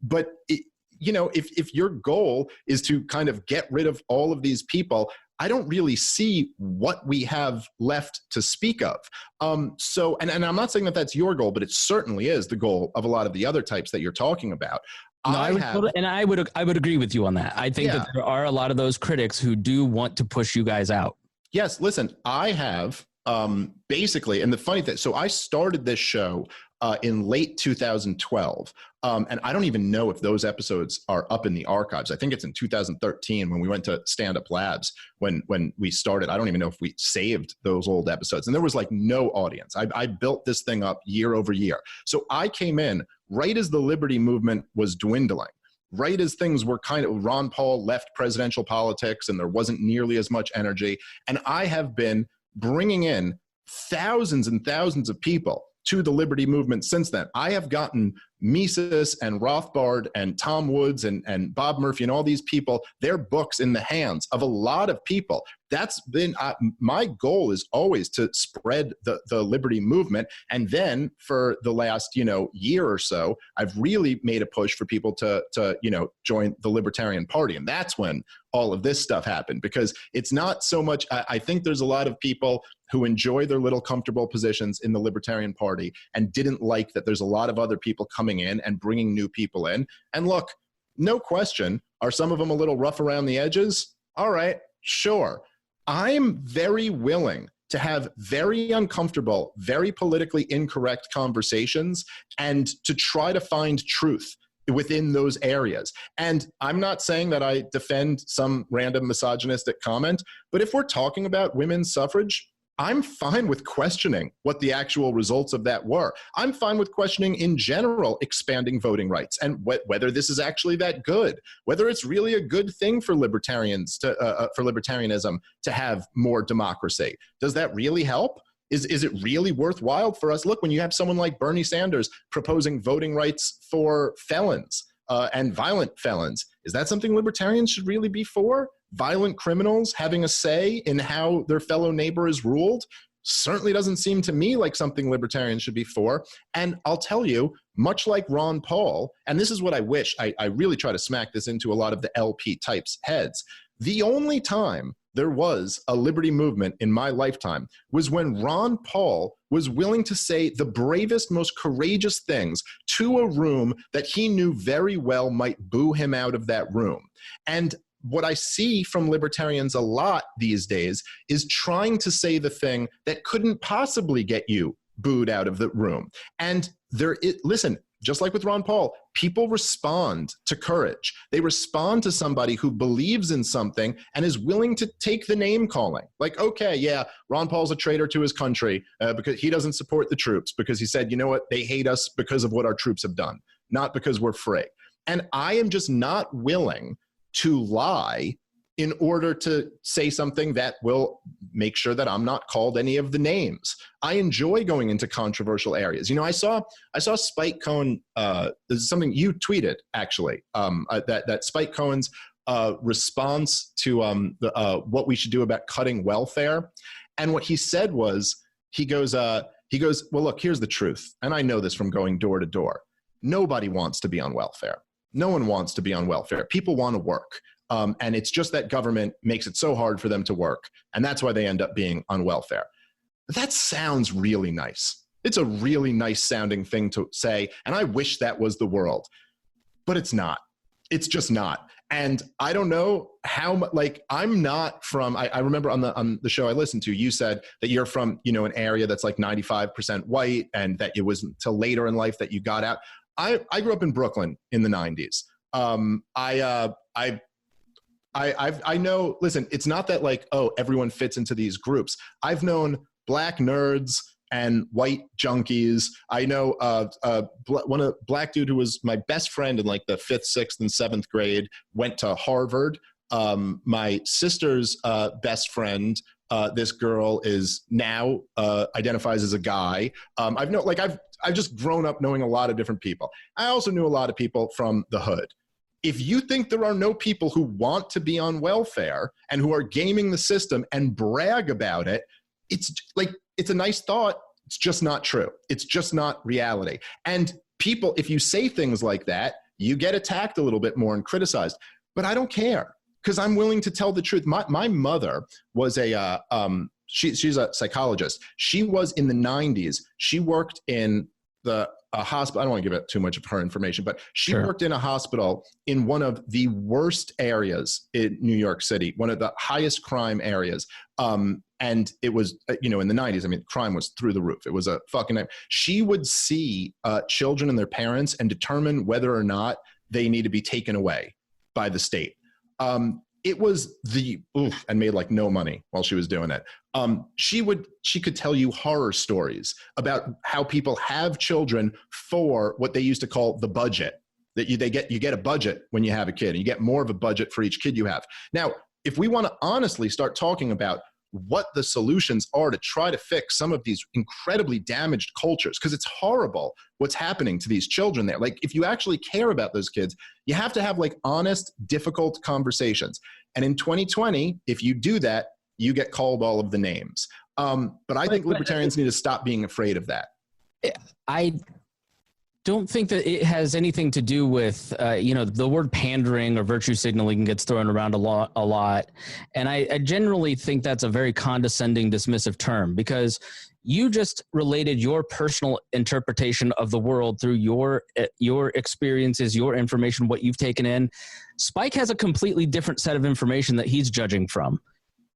But if your goal is to kind of get rid of all of these people, I don't really see what we have left to speak of. So I'm not saying that that's your goal, but it certainly is the goal of a lot of the other types that you're talking about. No, I would agree with you on that. I think that there are a lot of those critics who do want to push you guys out. Yes, listen, I have basically, and the funny thing, so I started this show in late 2012, and I don't even know if those episodes are up in the archives. I think it's in 2013 when we went to Stand Up Labs when we started. I don't even know if we saved those old episodes, and there was like no audience. I built this thing up year over year. So I came in right as the liberty movement was dwindling. Right as things were kind of, Ron Paul left presidential politics and there wasn't nearly as much energy. And I have been bringing in thousands and thousands of people to the liberty movement since then. I have gotten Mises and Rothbard and Tom Woods and Bob Murphy and all these people, their books in the hands of a lot of people. That's been my goal is always to spread the liberty movement. And then for the last year or so, I've really made a push for people to join the Libertarian Party. And that's when all of this stuff happened, because it's not so much. I think there's a lot of people who enjoy their little comfortable positions in the Libertarian Party and didn't like that there's a lot of other people coming in and bringing new people in. And look, no question, are some of them a little rough around the edges? All right, sure. I'm very willing to have very uncomfortable, very politically incorrect conversations and to try to find truth within those areas. And I'm not saying that I defend some random misogynistic comment, but if we're talking about women's suffrage, I'm fine with questioning what the actual results of that were. I'm fine with questioning in general expanding voting rights and whether this is actually that good, whether it's really a good thing for libertarians for libertarianism to have more democracy. Does that really help? Is it really worthwhile for us? Look, when you have someone like Bernie Sanders proposing voting rights for felons and violent felons, is that something libertarians should really be for? Violent criminals having a say in how their fellow neighbor is ruled certainly doesn't seem to me like something libertarians should be for. And I'll tell you, much like Ron Paul, and this is what I wish, I really try to smack this into a lot of the LP types' heads. The only time there was a liberty movement in my lifetime was when Ron Paul was willing to say the bravest, most courageous things to a room that he knew very well might boo him out of that room. And what I see from libertarians a lot these days is trying to say the thing that couldn't possibly get you booed out of the room. And listen, just like with Ron Paul, people respond to courage. They respond to somebody who believes in something and is willing to take the name calling. Like, okay, yeah, Ron Paul's a traitor to his country because he doesn't support the troops, because he said, you know what, they hate us because of what our troops have done, not because we're free. And I am just not willing to lie in order to say something that will make sure that I'm not called any of the names. I enjoy going into controversial areas. I saw Spike Cohen, this is something you tweeted actually, that Spike Cohen's response to what we should do about cutting welfare. And what he said was, he goes, well, look, here's the truth. And I know this from going door to door. Nobody wants to be on welfare. No one wants to be on welfare. People want to work. And it's just that government makes it so hard for them to work. And that's why they end up being on welfare. That sounds really nice. It's a really nice sounding thing to say. And I wish that was the world. But it's not. It's just not. And I don't know how, I'm not from, I remember on the show I listened to, you said that you're from, an area that's like 95% white and that it wasn't until later in life that you got out. I grew up in Brooklyn in the 90s. I know, listen, it's not that everyone fits into these groups. I've known black nerds and white junkies. I know one black dude who was my best friend in the 5th, 6th, and 7th grade went to Harvard. My sister's best friend, this girl is now identifies as a guy. I've just grown up knowing a lot of different people. I also knew a lot of people from the hood. if you think there are no people who want to be on welfare and who are gaming the system and brag about it, it's like, it's a nice thought. It's just not true. It's just not reality. And people, if you say things like that, you get attacked a little bit more and criticized. But I don't care, because I'm willing to tell the truth. My mother was she's a psychologist. She was in the 90s. She worked in a hospital. I don't want to give out too much of her information, but she worked in a hospital in one of the worst areas in New York City, one of the highest crime areas. And it was, in the 90s, I mean, crime was through the roof. It was a fucking nightmare. She would see children and their parents and determine whether or not they need to be taken away by the state. It was and made like no money while she was doing it. She could tell you horror stories about how people have children for what they used to call the budget. That you get a budget when you have a kid, and you get more of a budget for each kid you have. Now, if we want to honestly start talking about what the solutions are to try to fix some of these incredibly damaged cultures, because it's horrible what's happening to these children there. Like, if you actually care about those kids, you have to have like honest, difficult conversations. And in 2020, if you do that, you get called all of the names. But I think libertarians need to stop being afraid of that. I don't think that it has anything to do with, the word pandering or virtue signaling gets thrown around a lot. And I generally think that's a very condescending, dismissive term, because you just related your personal interpretation of the world through your experiences, your information, what you've taken in. Spike has a completely different set of information that he's judging from.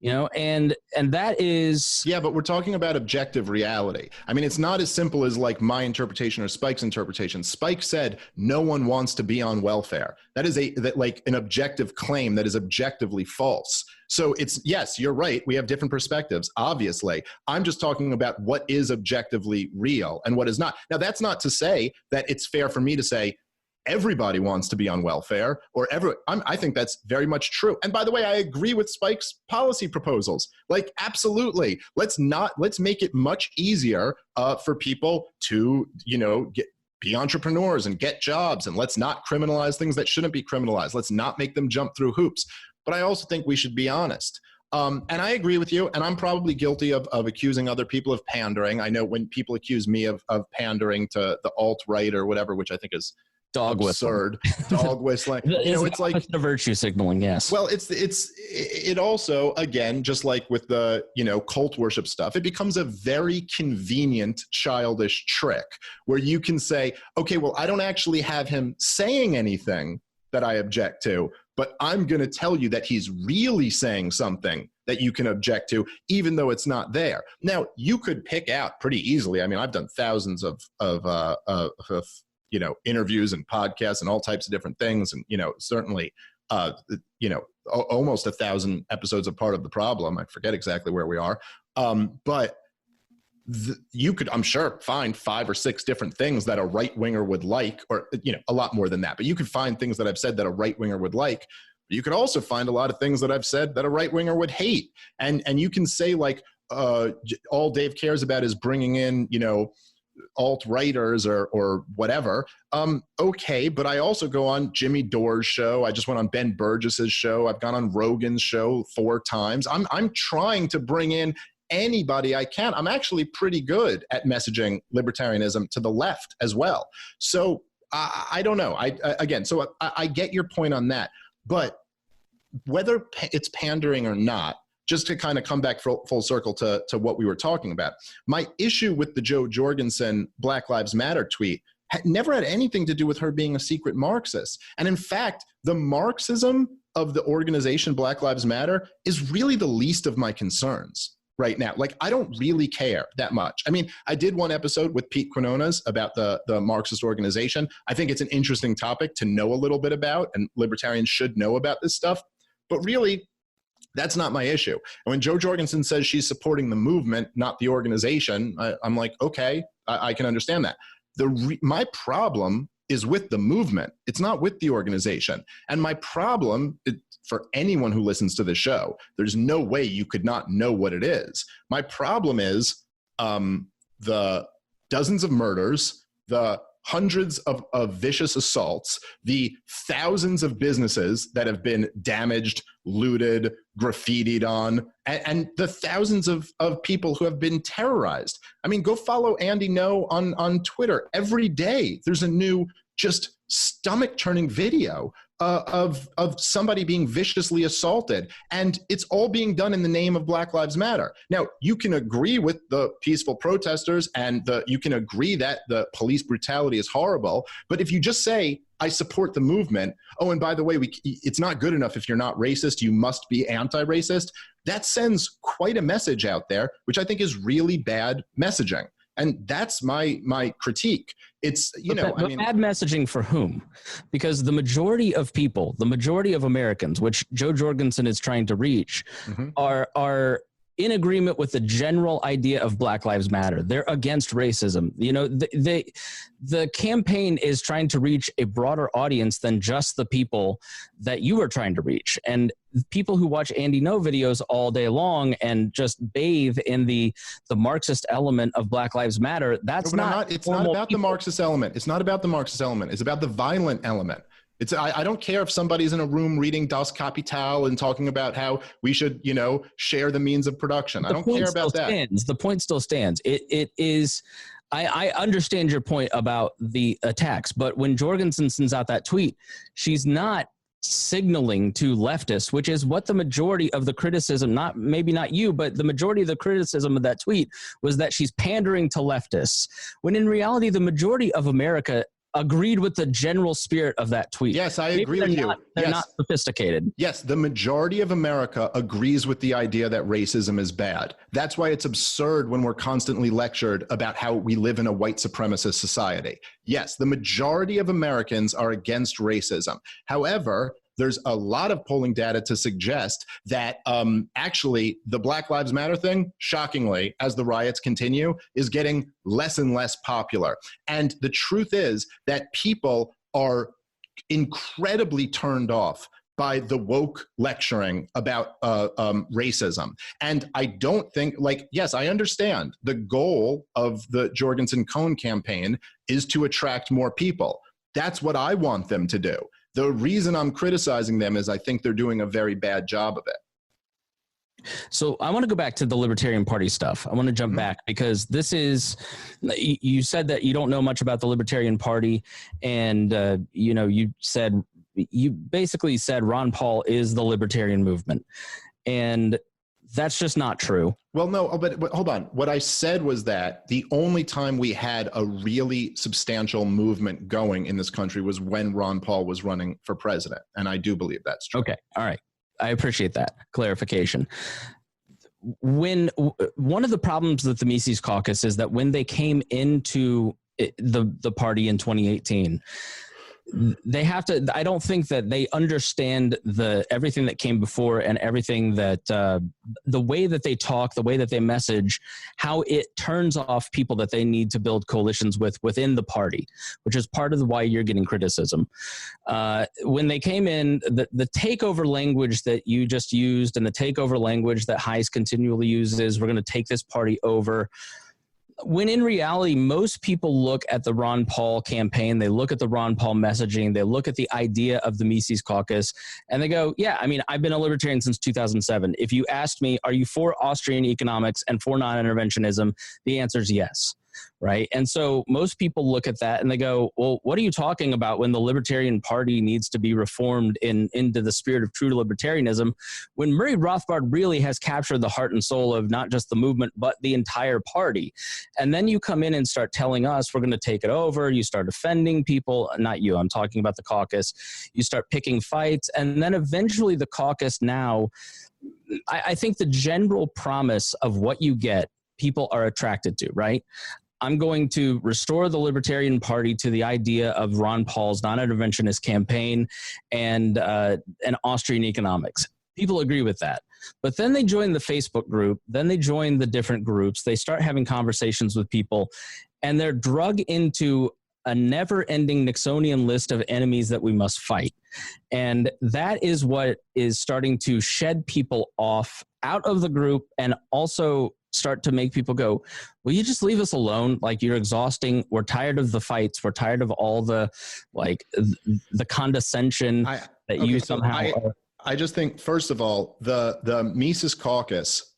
And that is... Yeah, but we're talking about objective reality. I mean, it's not as simple as like my interpretation or Spike's interpretation. Spike said no one wants to be on welfare. That is like an objective claim that is objectively false. So yes, you're right. We have different perspectives, obviously. I'm just talking about what is objectively real and what is not. Now, that's not to say that it's fair for me to say, everybody wants to be on welfare, or I think that's very much true. And by the way, I agree with Spike's policy proposals. Like, absolutely. Let's make it much easier for people to, be entrepreneurs and get jobs, and let's not criminalize things that shouldn't be criminalized. Let's not make them jump through hoops. But I also think we should be honest. And I agree with you, and I'm probably guilty of accusing other people of pandering. I know when people accuse me of pandering to the alt-right or whatever, which I think is absurd. Dog whistling. It's like the virtue signaling. Yes. Well, it also, again, just like with the cult worship stuff, it becomes a very convenient childish trick where you can say, okay, well, I don't actually have him saying anything that I object to, but I'm going to tell you that he's really saying something that you can object to, even though it's not there. Now, you could pick out pretty easily. I mean, I've done thousands of interviews and podcasts and all types of different things. And, certainly, almost 1,000 episodes of Part of the Problem. I forget exactly where we are. But you could, I'm sure, find 5 or 6 different things that a right winger would like, or, a lot more than that. But you could find things that I've said that a right winger would like. But you could also find a lot of things that I've said that a right winger would hate. And you can say, like, all Dave cares about is bringing in, alt-righters or whatever. Okay, but I also go on Jimmy Dore's show. I just went on Ben Burgess's show. I've gone on Rogan's show 4 times. I'm trying to bring in anybody I can. I'm actually pretty good at messaging libertarianism to the left as well. So I don't know. I get your point on that. But whether it's pandering or not, just to kind of come back full circle to what we were talking about, my issue with the Joe Jorgensen Black Lives Matter tweet never had anything to do with her being a secret Marxist. And in fact, the Marxism of the organization Black Lives Matter is really the least of my concerns right now. Like, I don't really care that much. I mean, I did one episode with Pete Quinones about the Marxist organization. I think it's an interesting topic to know a little bit about, and libertarians should know about this stuff. But really, that's not my issue. And when Joe Jorgensen says she's supporting the movement, not the organization, I'm like, okay, I can understand that. My problem is with the movement. It's not with the organization. And my problem, for anyone who listens to the show, there's no way you could not know what it is. My problem is the dozens of murders, the hundreds of vicious assaults, the thousands of businesses that have been damaged, looted, graffitied on, and the thousands of people who have been terrorized. I mean, go follow Andy No on Twitter. Every day there's a new just stomach-turning video of somebody being viciously assaulted, and it's all being done in the name of Black Lives Matter. Now, you can agree with the peaceful protesters, and you can agree that the police brutality is horrible, but if you just say, I support the movement, oh, and by the way, it's not good enough if you're not racist, you must be anti-racist, that sends quite a message out there, which I think is really bad messaging. And that's my critique. It's, bad messaging for whom? Because the majority of people, the majority of Americans, which Joe Jorgensen is trying to reach, are in agreement with the general idea of Black Lives Matter. They're against racism. You know, the campaign is trying to reach a broader audience than just the people that you are trying to reach. And people who watch Andy No videos all day long and just bathe in the Marxist element of Black Lives Matter, it's not about the Marxist element. It's not about the Marxist element. It's about the violent element. I don't care if somebody's in a room reading Das Kapital and talking about how we should, share the means of production. I don't care about that. The point still stands. It is. I understand your point about the attacks, but when Jorgensen sends out that tweet, she's not signaling to leftists, which is what the majority of the criticism, maybe not you, but the majority of the criticism of that tweet was that she's pandering to leftists, when in reality, the majority of America agreed with the general spirit of that tweet. Yes, I agree with you. They're not sophisticated. Yes, the majority of America agrees with the idea that racism is bad. That's why it's absurd when we're constantly lectured about how we live in a white supremacist society. Yes, the majority of Americans are against racism. However, there's a lot of polling data to suggest that actually the Black Lives Matter thing, shockingly, as the riots continue, is getting less and less popular. And the truth is that people are incredibly turned off by the woke lecturing about racism. And I don't think, yes, I understand the goal of the Jorgensen-Cohen campaign is to attract more people. That's what I want them to do. The reason I'm criticizing them is I think they're doing a very bad job of it. So I want to go back to the Libertarian Party stuff. I want to jump back because this is, you said that you don't know much about the Libertarian Party, and you basically said Ron Paul is the Libertarian movement, and that's just not true. Well, no, but hold on. What I said was that the only time we had a really substantial movement going in this country was when Ron Paul was running for president. And I do believe that's true. Okay. All right. I appreciate that clarification. When one of the problems with the Mises Caucus is that when they came into the party in 2018, they have to, I don't think that they understand everything that came before and everything that the way that they talk, the way that they message, how it turns off people that they need to build coalitions within the party, which is part of why you're getting criticism. When they came in, the takeover language that you just used and the takeover language that Heise continually uses, we're going to take this party over. When in reality, most people look at the Ron Paul campaign, they look at the Ron Paul messaging, they look at the idea of the Mises Caucus, and they go, yeah, I mean, I've been a libertarian since 2007. If you asked me, are you for Austrian economics and for non-interventionism, the answer is yes. Right. And so most people look at that and they go, well, what are you talking about when the Libertarian Party needs to be reformed into the spirit of true libertarianism, when Murray Rothbard really has captured the heart and soul of not just the movement, but the entire party. And then you come in and start telling us we're going to take it over. You start offending people. Not you. I'm talking about the caucus. You start picking fights. And then eventually the caucus now, I think the general promise of what you get, people are attracted to, right? I'm going to restore the Libertarian Party to the idea of Ron Paul's non-interventionist campaign and Austrian economics. People agree with that. But then they join the Facebook group. Then they join the different groups. They start having conversations with people, and they're drug into a never-ending Nixonian list of enemies that we must fight. And that is what is starting to shed people off out of the group and also start to make people go, will you just leave us alone? Like, you're exhausting. We're tired of the fights. We're tired of all the, like, the condescension you somehow I just think, first of all, the Mises Caucus,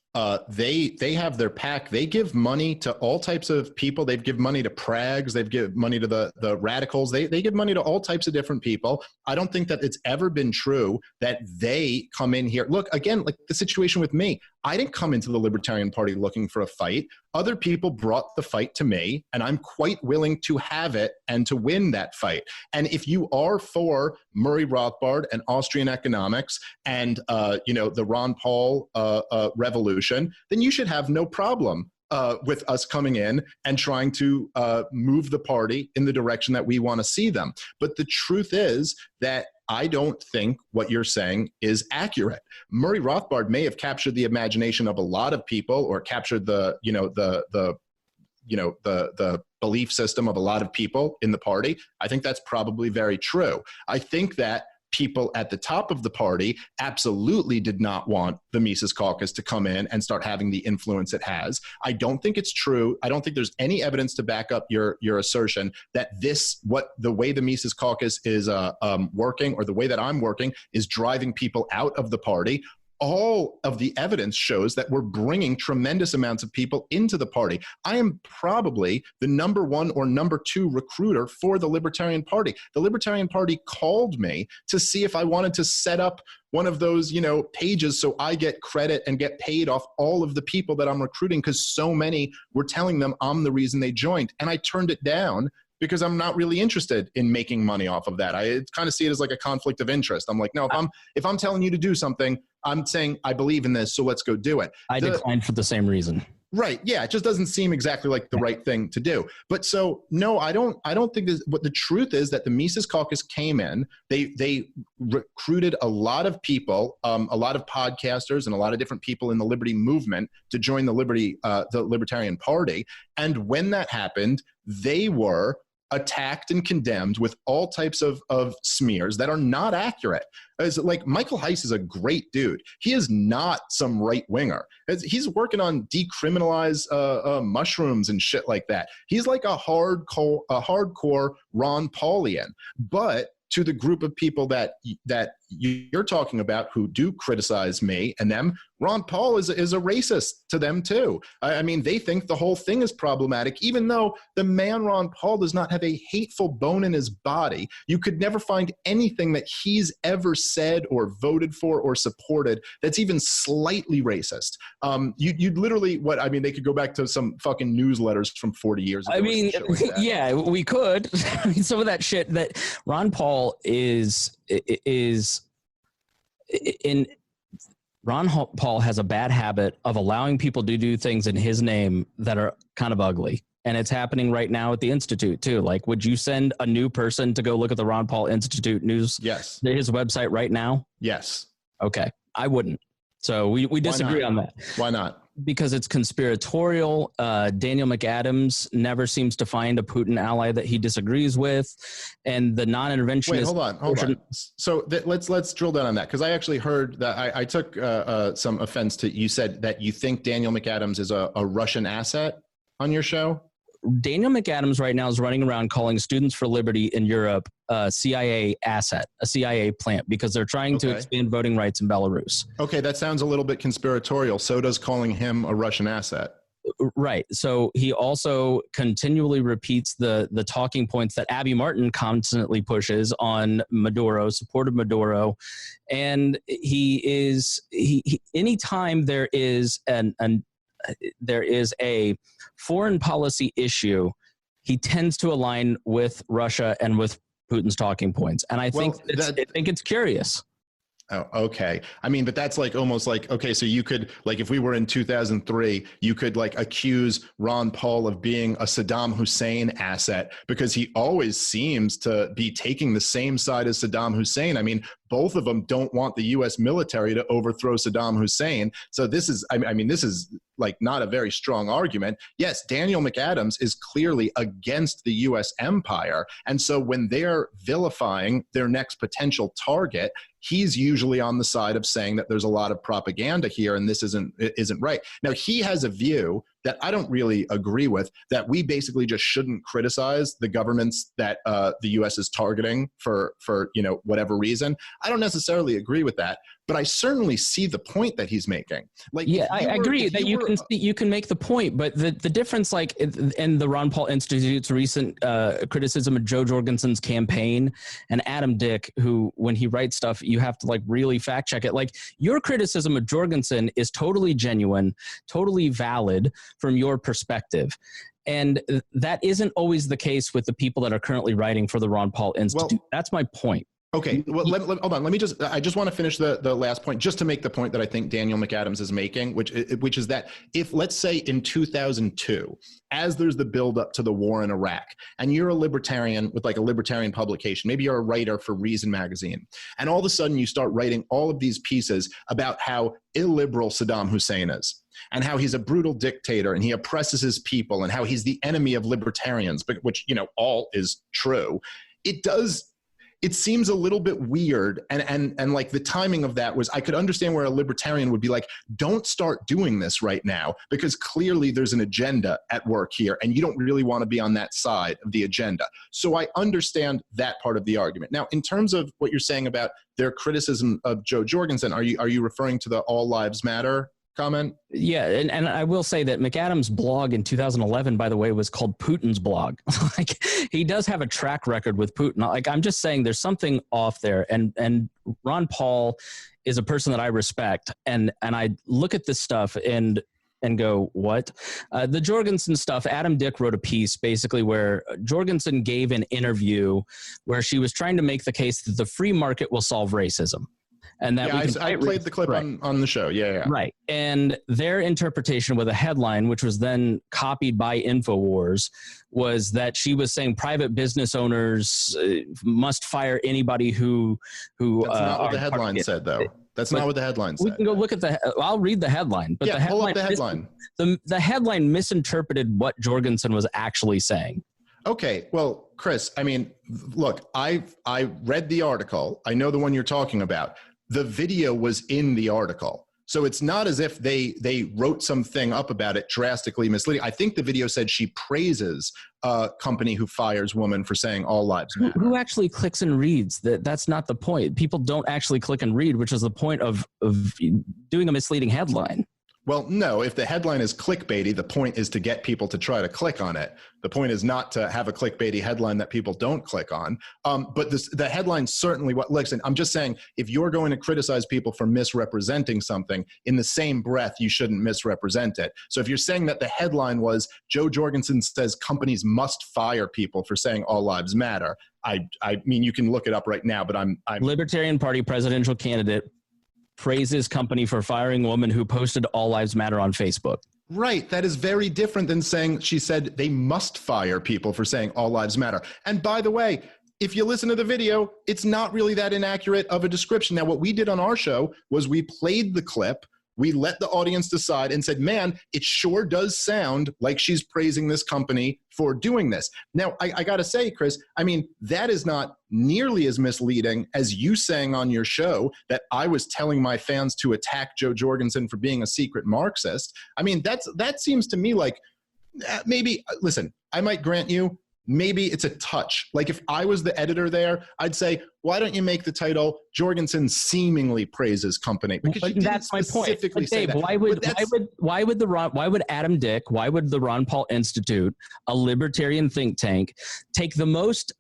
they have their PAC. They give money to all types of people. They give money to Prags. They give money to the radicals. They give money to all types of different people. I don't think that it's ever been true that they come in here. Look, again, like the situation with me, I didn't come into the Libertarian Party looking for a fight. Other people brought the fight to me, and I'm quite willing to have it and to win that fight. And if you are for Murray Rothbard and Austrian economics and the Ron Paul revolution, then you should have no problem with us coming in and trying to move the party in the direction that we want to see them. But the truth is that I don't think what you're saying is accurate. Murray Rothbard may have captured the imagination of a lot of people, or captured the belief system of a lot of people in the party. I think that's probably very true. I think that people at the top of the party absolutely did not want the Mises Caucus to come in and start having the influence it has. I don't think it's true. I don't think there's any evidence to back up your assertion that the way the Mises Caucus is working, or the way that I'm working, is driving people out of the party. All of the evidence shows that we're bringing tremendous amounts of people into the party. I am probably the number 1 or number 2 recruiter for the Libertarian Party. The Libertarian Party called me to see if I wanted to set up one of those, pages so I get credit and get paid off all of the people that I'm recruiting, because so many were telling them I'm the reason they joined. And I turned it down because I'm not really interested in making money off of that. I kind of see it as like a conflict of interest. I'm like, no, if I'm telling you to do something, I'm saying I believe in this, so let's go do it. I declined for the same reason. Right. Yeah. It just doesn't seem exactly like the right thing to do. But so, no, I don't think this, but the truth is that the Mises Caucus came in, they recruited a lot of people, a lot of podcasters and a lot of different people in the Liberty movement to join the Libertarian Party. And when that happened, they were attacked and condemned with all types of smears that are not accurate. As like, Michael Heiss is a great dude. He is not some right winger. He's working on decriminalize mushrooms and shit like that. He's like a hardcore Ron Paulian. But to the group of people that you're talking about who do criticize me and them, Ron Paul is a racist to them too. I mean, they think the whole thing is problematic, even though the man Ron Paul does not have a hateful bone in his body. You could never find anything that he's ever said or voted for or supported that's even slightly racist. You'd literally, they could go back to some fucking newsletters from 40 years ago. I mean, yeah, we could. I mean, some of that shit that Ron Paul Ron Paul has a bad habit of allowing people to do things in his name that are kind of ugly. And it's happening right now at the Institute too. Like, would you send a new person to go look at the Ron Paul Institute news? Yes. His website right now? Yes. Okay. I wouldn't. So we disagree on that. Why not? Because it's conspiratorial. Daniel McAdams never seems to find a Putin ally that he disagrees with, and the non-interventionist. Wait, hold on. So let's drill down on that, because I actually heard that I took some offense to you said that you think Daniel McAdams is a Russian asset on your show. Daniel McAdams right now is running around calling Students for Liberty in Europe a CIA asset, a CIA plant, because they're trying to expand voting rights in Belarus. Okay, that sounds a little bit conspiratorial. So does calling him a Russian asset. Right. So he also continually repeats the talking points that Abby Martin constantly pushes on Maduro, support of Maduro. And anytime there is a foreign policy issue, he tends to align with Russia and with Putin's talking points. And I think it's curious. Oh, okay. I mean, but that's like almost like, okay, so you could, like, if we were in 2003, you could like accuse Ron Paul of being a Saddam Hussein asset, because he always seems to be taking the same side as Saddam Hussein. I mean, Both of them don't want the U.S. military to overthrow Saddam Hussein. So this is, I mean, this is like not a very strong argument. Yes, Daniel McAdams is clearly against the U.S. empire. And so when they're vilifying their next potential target, he's usually on the side of saying that there's a lot of propaganda here and this isn't right. Now, he has a view that I don't really agree with, that we basically just shouldn't criticize the governments that the U.S. is targeting for whatever reason. I don't necessarily agree with that, but I certainly see the point that he's making. Like, yeah, I agree that you can make the point, but the difference, like in the Ron Paul Institute's recent criticism of Joe Jorgensen's campaign, and Adam Dick, who when he writes stuff, you have to like really fact check it. Like, your criticism of Jorgensen is totally genuine, totally valid from your perspective. And that isn't always the case with the people that are currently writing for the Ron Paul Institute. Well, that's my point. Okay, well, hold on. I just want to finish the last point, just to make the point that I think Daniel McAdams is making, which is that if, let's say in 2002, as there's the buildup to the war in Iraq, and you're a libertarian with like a libertarian publication, maybe you're a writer for Reason magazine, and all of a sudden you start writing all of these pieces about how illiberal Saddam Hussein is, and how he's a brutal dictator and he oppresses his people, and how he's the enemy of libertarians, but which, all is true. It seems a little bit weird, and like the timing of that was, I could understand where a libertarian would be like, don't start doing this right now, because clearly there's an agenda at work here and you don't really want to be on that side of the agenda. So I understand that part of the argument. Now, in terms of what you're saying about their criticism of Joe Jorgensen, are you referring to the All Lives Matter comment? Yeah, and I will say that McAdams' blog in 2011, by the way, was called Putin's blog. Like, he does have a track record with Putin. Like, I'm just saying there's something off there, and Ron Paul is a person that I respect, and I look at this stuff and go, what? The Jorgensen stuff, Adam Dick wrote a piece basically where Jorgensen gave an interview where she was trying to make the case that the free market will solve racism. And that I played the clip on the show. Yeah. Right. And their interpretation with a headline, which was then copied by InfoWars, was that she was saying private business owners must fire anybody who That's not what the headline said, though. That's not what the headline said. We can go look at I'll read the headline. But pull up the headline. The headline misinterpreted what Jorgensen was actually saying. Okay, well, Chris, I mean, look, I read the article. I know the one you're talking about. The video was in the article. So it's not as if they wrote something up about it drastically misleading. I think the video said she praises a company who fires women for saying all lives matter. Who actually clicks and reads? That's not the point. People don't actually click and read, which is the point of doing a misleading headline. Well, no, if the headline is clickbaity, the point is to get people to try to click on it. The point is not to have a clickbaity headline that people don't click on. But the headline certainly, listen, I'm just saying, if you're going to criticize people for misrepresenting something, in the same breath, you shouldn't misrepresent it. So if you're saying that the headline was, Joe Jorgensen says companies must fire people for saying all lives matter, I mean, you can look it up right now, but I'm Libertarian Party presidential candidate praises company for firing woman who posted all lives matter on Facebook. Right. That is very different than saying she said they must fire people for saying all lives matter. And by the way, if you listen to the video, it's not really that inaccurate of a description. Now, what we did on our show was we played the clip. We let the audience decide and said, man, it sure does sound like she's praising this company for doing this. Now, I got to say, Chris, I mean, that is not nearly as misleading as you saying on your show that I was telling my fans to attack Joe Jorgensen for being a secret Marxist. I mean, that seems to me like maybe, listen, I might grant you, maybe it's a touch. Like if I was the editor there, I'd say, why don't you make the title Jorgensen seemingly praises company? Because that's my point. But Dave, why would Adam Dick, why would the Ron Paul Institute, a libertarian think tank, take the most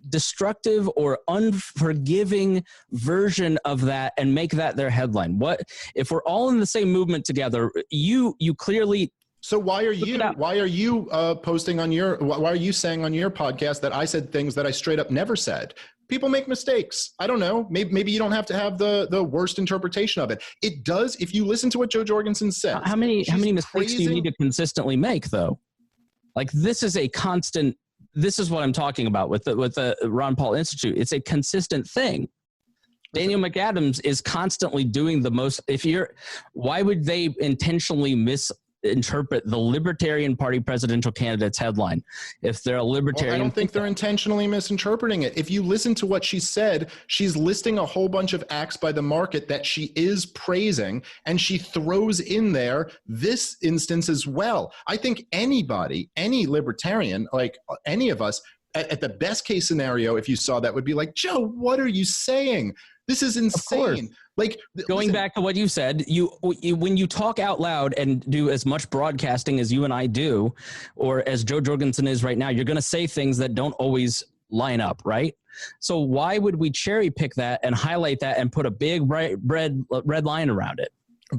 destructive or unforgiving version of that and make that their headline? What if we're all in the same movement together? You clearly. So why are you posting on your, why are you saying on your podcast that I said things that I straight up never said? People make mistakes. I don't know. Maybe you don't have to have the worst interpretation of it. It does. If you listen to what Joe Jorgensen says. How many mistakes do you need to consistently make though? Like this is a constant, this is what I'm talking about with the Ron Paul Institute. It's a consistent thing. Daniel McAdams is constantly doing the most. Why would they intentionally misinterpret the Libertarian Party presidential candidate's headline if they're a libertarian? Well, I don't think they're intentionally misinterpreting it. If you listen to what she said, she's listing a whole bunch of acts by the market that she is praising, and she throws in there this instance as well. I think anybody, any libertarian, like any of us, at the best case scenario, if you saw that, would be like, Joe, what are you saying? This is insane. Like, going back to what you said, you when you talk out loud and do as much broadcasting as you and I do, or as Joe Jorgensen is right now, you're going to say things that don't always line up, right? So why would we cherry pick that and highlight that and put a big bright red line around it?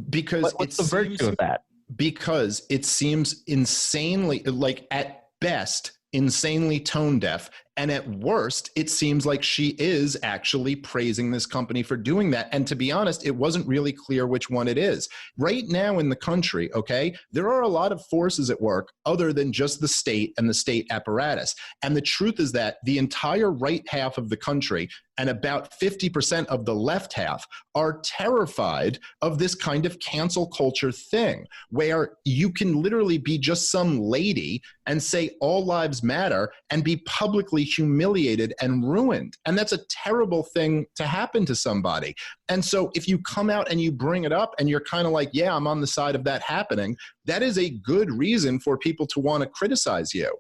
Because what's the virtue of that? Because it seems insanely, like at best, insanely tone deaf, and at worst it seems like she is actually praising this company for doing that. And to be honest, it wasn't really clear which one it is. Right now in the country, okay, there are a lot of forces at work other than just the state and the state apparatus. And the truth is that the entire right half of the country and about 50% of the left half are terrified of this kind of cancel culture thing, where you can literally be just some lady and say all lives matter and be publicly humiliated and ruined. And that's a terrible thing to happen to somebody. And so if you come out and you bring it up and you're kind of like, yeah, I'm on the side of that happening, that is a good reason for people to want to criticize you.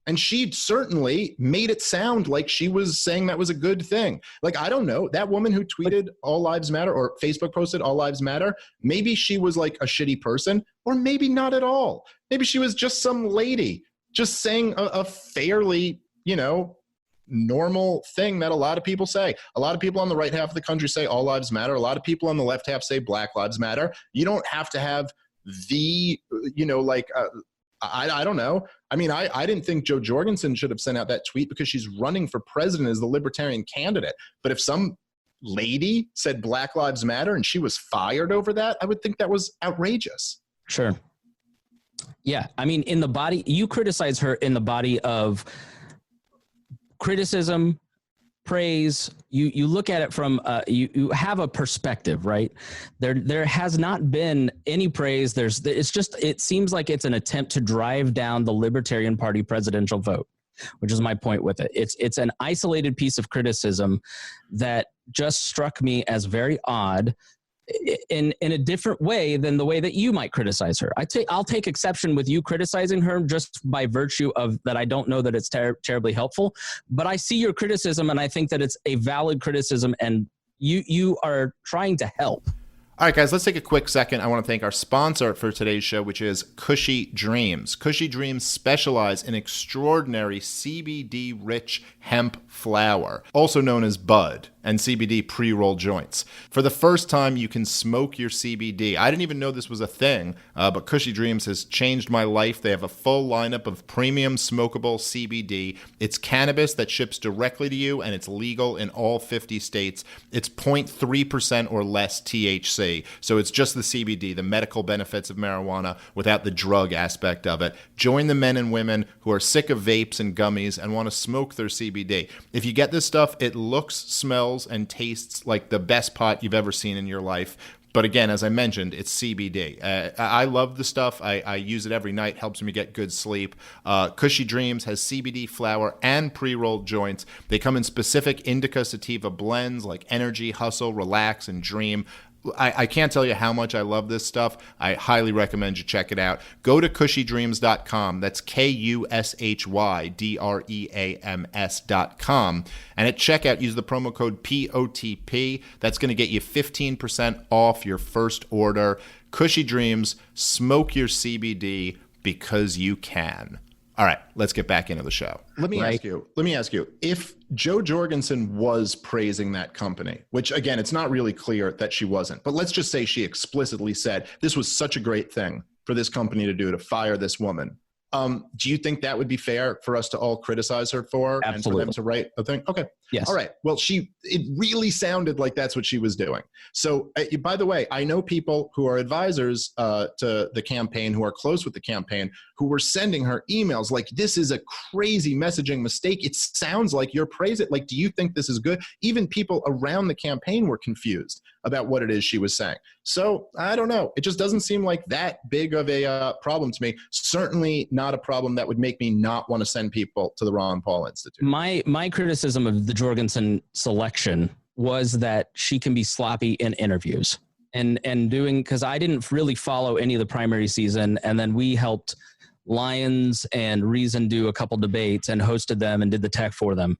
And she certainly made it sound like she was saying that was a good thing. Like, I don't know, that woman who tweeted All Lives Matter or Facebook posted All Lives Matter, maybe she was like a shitty person, or maybe not at all. Maybe she was just some lady just saying a fairly, normal thing that a lot of people say. A lot of people on the right half of the country say All Lives Matter. A lot of people on the left half say Black Lives Matter. You don't have to have I don't know. I mean, I didn't think Joe Jorgensen should have sent out that tweet because she's running for president as the Libertarian candidate. But if some lady said Black Lives Matter and she was fired over that, I would think that was outrageous. Sure. Yeah. I mean, you criticize her in the body of criticism, praise. You look at it from you have a perspective, right? There has not been any praise. It seems like it's an attempt to drive down the Libertarian Party presidential vote, which is my point with it. It's an isolated piece of criticism that just struck me as very odd in a different way than the way that you might criticize her. I'll take exception with you criticizing her just by virtue of that. I don't know that it's terribly helpful, but I see your criticism and I think that it's a valid criticism and you are trying to help. All right, guys, let's take a quick second. I want to thank our sponsor for today's show, which is Cushy Dreams. Cushy Dreams specialize in extraordinary CBD-rich hemp flower, also known as bud, and CBD pre-roll joints. For the first time, you can smoke your CBD. I didn't even know this was a thing, but Cushy Dreams has changed my life. They have a full lineup of premium smokable CBD. It's cannabis that ships directly to you, and it's legal in all 50 states. It's 0.3% or less THC. So it's just the CBD, the medical benefits of marijuana without the drug aspect of it. Join the men and women who are sick of vapes and gummies and want to smoke their CBD. If you get this stuff, it looks, smells, and tastes like the best pot you've ever seen in your life. But again, as I mentioned, it's CBD. I love the stuff. I use it every night. Helps me get good sleep. Cushy Dreams has CBD flower and pre-rolled joints. They come in specific indica sativa blends like Energy, Hustle, Relax, and Dream. I can't tell you how much I love this stuff. I highly recommend you check it out. Go to cushydreams.com. That's KUSHYDREAMS.com. And at checkout, use the promo code POTP. That's going to get you 15% off your first order. Cushy Dreams, smoke your CBD because you can. All right, let's get back into the show. Let me ask you, if Joe Jorgensen was praising that company, which again, it's not really clear that she wasn't, but let's just say she explicitly said this was such a great thing for this company to do, to fire this woman. Do you think that would be fair for us to all criticize her for Absolutely. and for them to write a thing? Okay. Yes. All right. Well, it really sounded like that's what she was doing. So, by the way, I know people who are advisors to the campaign, who are close with the campaign, who were sending her emails like, this is a crazy messaging mistake. It sounds like you're praising. Like, do you think this is good? Even people around the campaign were confused about what it is she was saying. So I don't know. It just doesn't seem like that big of a problem to me. Certainly not a problem that would make me not want to send people to the Ron Paul Institute. My criticism of the Jorgensen selection was that she can be sloppy in interviews and doing, because I didn't really follow any of the primary season, and then we helped Lions and Reason do a couple debates and hosted them and did the tech for them.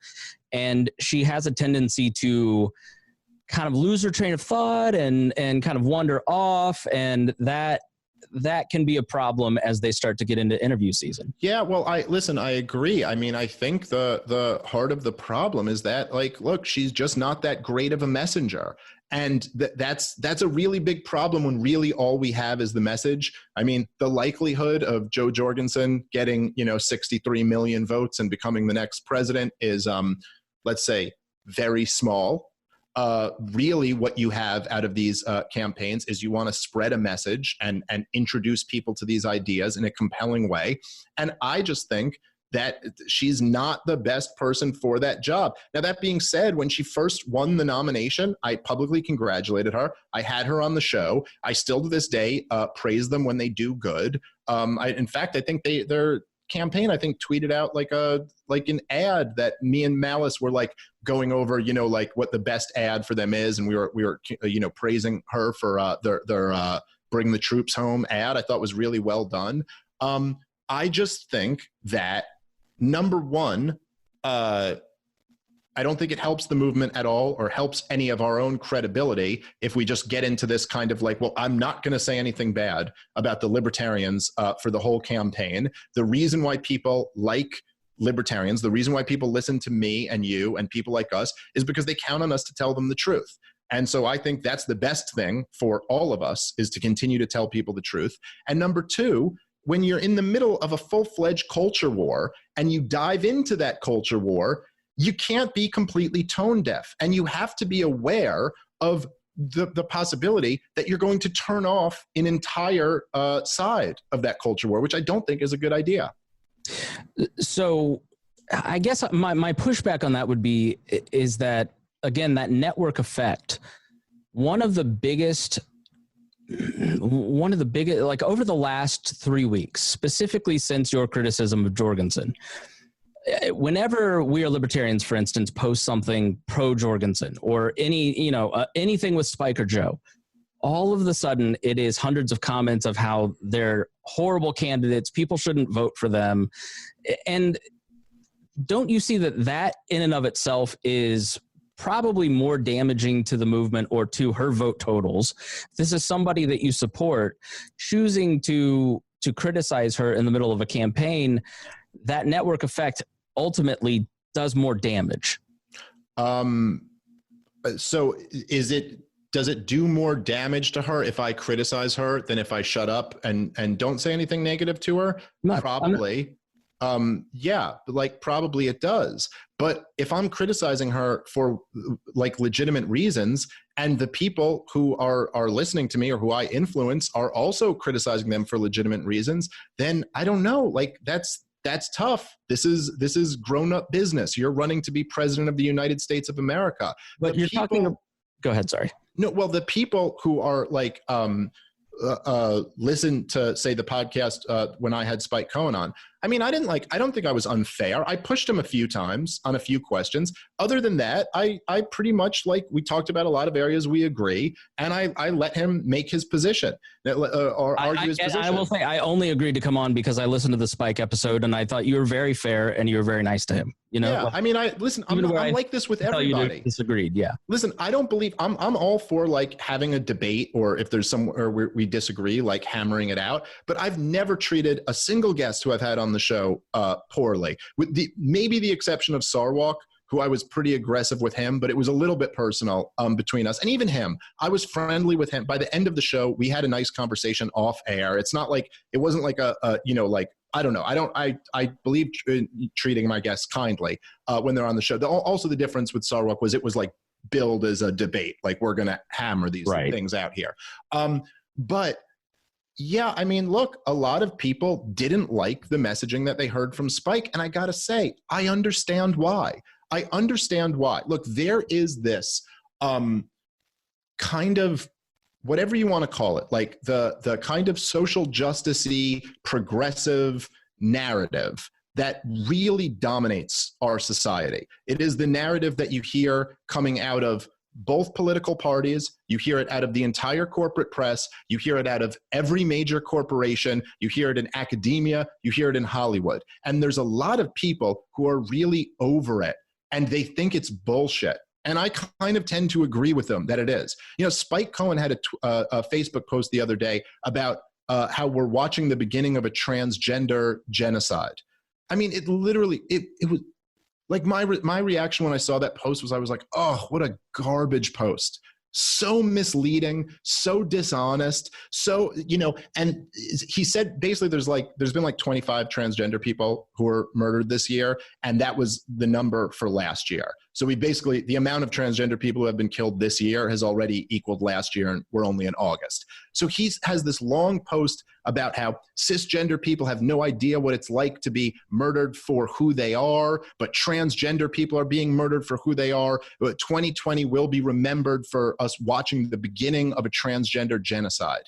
And she has a tendency to kind of lose her train of thought and kind of wander off, and that can be a problem as they start to get into interview season. Yeah, well, I agree. I mean, I think the heart of the problem is that, like, look, she's just not that great of a messenger. And that's a really big problem when really all we have is the message. I mean, the likelihood of Joe Jorgensen getting, 63 million votes and becoming the next president is, let's say, very small. Really what you have out of these campaigns is you want to spread a message and introduce people to these ideas in a compelling way. And I just think that she's not the best person for that job. Now, that being said, when she first won the nomination, I publicly congratulated her. I had her on the show. I still to this day praise them when they do good. In fact, I think their campaign, I think, tweeted out like an ad that me and Malice were like going over, like what the best ad for them is, and we were praising her for their Bring the Troops Home ad. I thought was really well done. I just think that, number one, I don't think it helps the movement at all or helps any of our own credibility if we just get into this kind of like, well, I'm not going to say anything bad about the Libertarians for the whole campaign. The reason why people like Libertarians, the reason why people listen to me and you and people like us is because they count on us to tell them the truth. And so I think that's the best thing for all of us, is to continue to tell people the truth. And number two, when you're in the middle of a full-fledged culture war and you dive into that culture war, you can't be completely tone deaf, and you have to be aware of the possibility that you're going to turn off an entire side of that culture war, which I don't think is a good idea. So I guess my pushback on that would be is that, again, that network effect, one of the biggest, like over the last 3 weeks, specifically since your criticism of Jorgensen, whenever We Are Libertarians, for instance, post something pro Jorgensen or anything with Spike or Joe, all of a sudden it is hundreds of comments of how they're horrible candidates. People shouldn't vote for them. And don't you see that in and of itself is probably more damaging to the movement or to her vote totals? This is somebody that you support, choosing to criticize her in the middle of a campaign. That network effect ultimately does more damage. So does it do more damage to her if I criticize her than if I shut up and don't say anything negative to her? Probably. Yeah, like probably it does. But if I'm criticizing her for like legitimate reasons, and the people who are listening to me or who I influence are also criticizing them for legitimate reasons, then I don't know, like that's tough. This is grown-up business. You're running to be president of the United States of America. But go ahead, sorry. No, well, the people who are like listen to, say, the podcast when I had Spike Cohen on, I mean, I don't think I was unfair. I pushed him a few times on a few questions. Other than that, I pretty much, like, we talked about a lot of areas we agree, and I let him make his position or argue his position. I will say I only agreed to come on because I listened to the Spike episode, and I thought you were very fair and you were very nice to him. Yeah, I mean, I'm like this with everybody. Disagreed, yeah. Listen, I don't believe I'm all for like having a debate, or if there's somewhere where we disagree, like hammering it out. But I've never treated a single guest who I've had on the show poorly, with maybe the exception of Sarwalk, who I was pretty aggressive with him, but it was a little bit personal between us. And even him, I was friendly with him. By the end of the show, we had a nice conversation off air. It's not like, it wasn't like I don't know. I believe treating my guests kindly when they're on the show. Also, the difference with Sarwak was it was like billed as a debate. Like, we're going to hammer these things out here. But yeah, I mean, look, a lot of people didn't like the messaging that they heard from Spike. And I got to say, I understand why. Look, there is this kind of, whatever you want to call it, like the kind of social justice-y, progressive narrative that really dominates our society. It is the narrative that you hear coming out of both political parties. You hear it out of the entire corporate press. You hear it out of every major corporation. You hear it in academia. You hear it in Hollywood. And there's a lot of people who are really over it, and they think it's bullshit. And I kind of tend to agree with them that it is. You know, Spike Cohen had a Facebook post the other day about how we're watching the beginning of a transgender genocide. I mean, it literally, it was like my reaction when I saw that post was I was like, oh, what a garbage post. So misleading, so dishonest, so, you know, and he said basically there's been like 25 transgender people who were murdered this year, and that was the number for last year. So we basically, the amount of transgender people who have been killed this year has already equaled last year, and we're only in August. So he has this long post about how cisgender people have no idea what it's like to be murdered for who they are, but transgender people are being murdered for who they are. But 2020 will be remembered for us watching the beginning of a transgender genocide.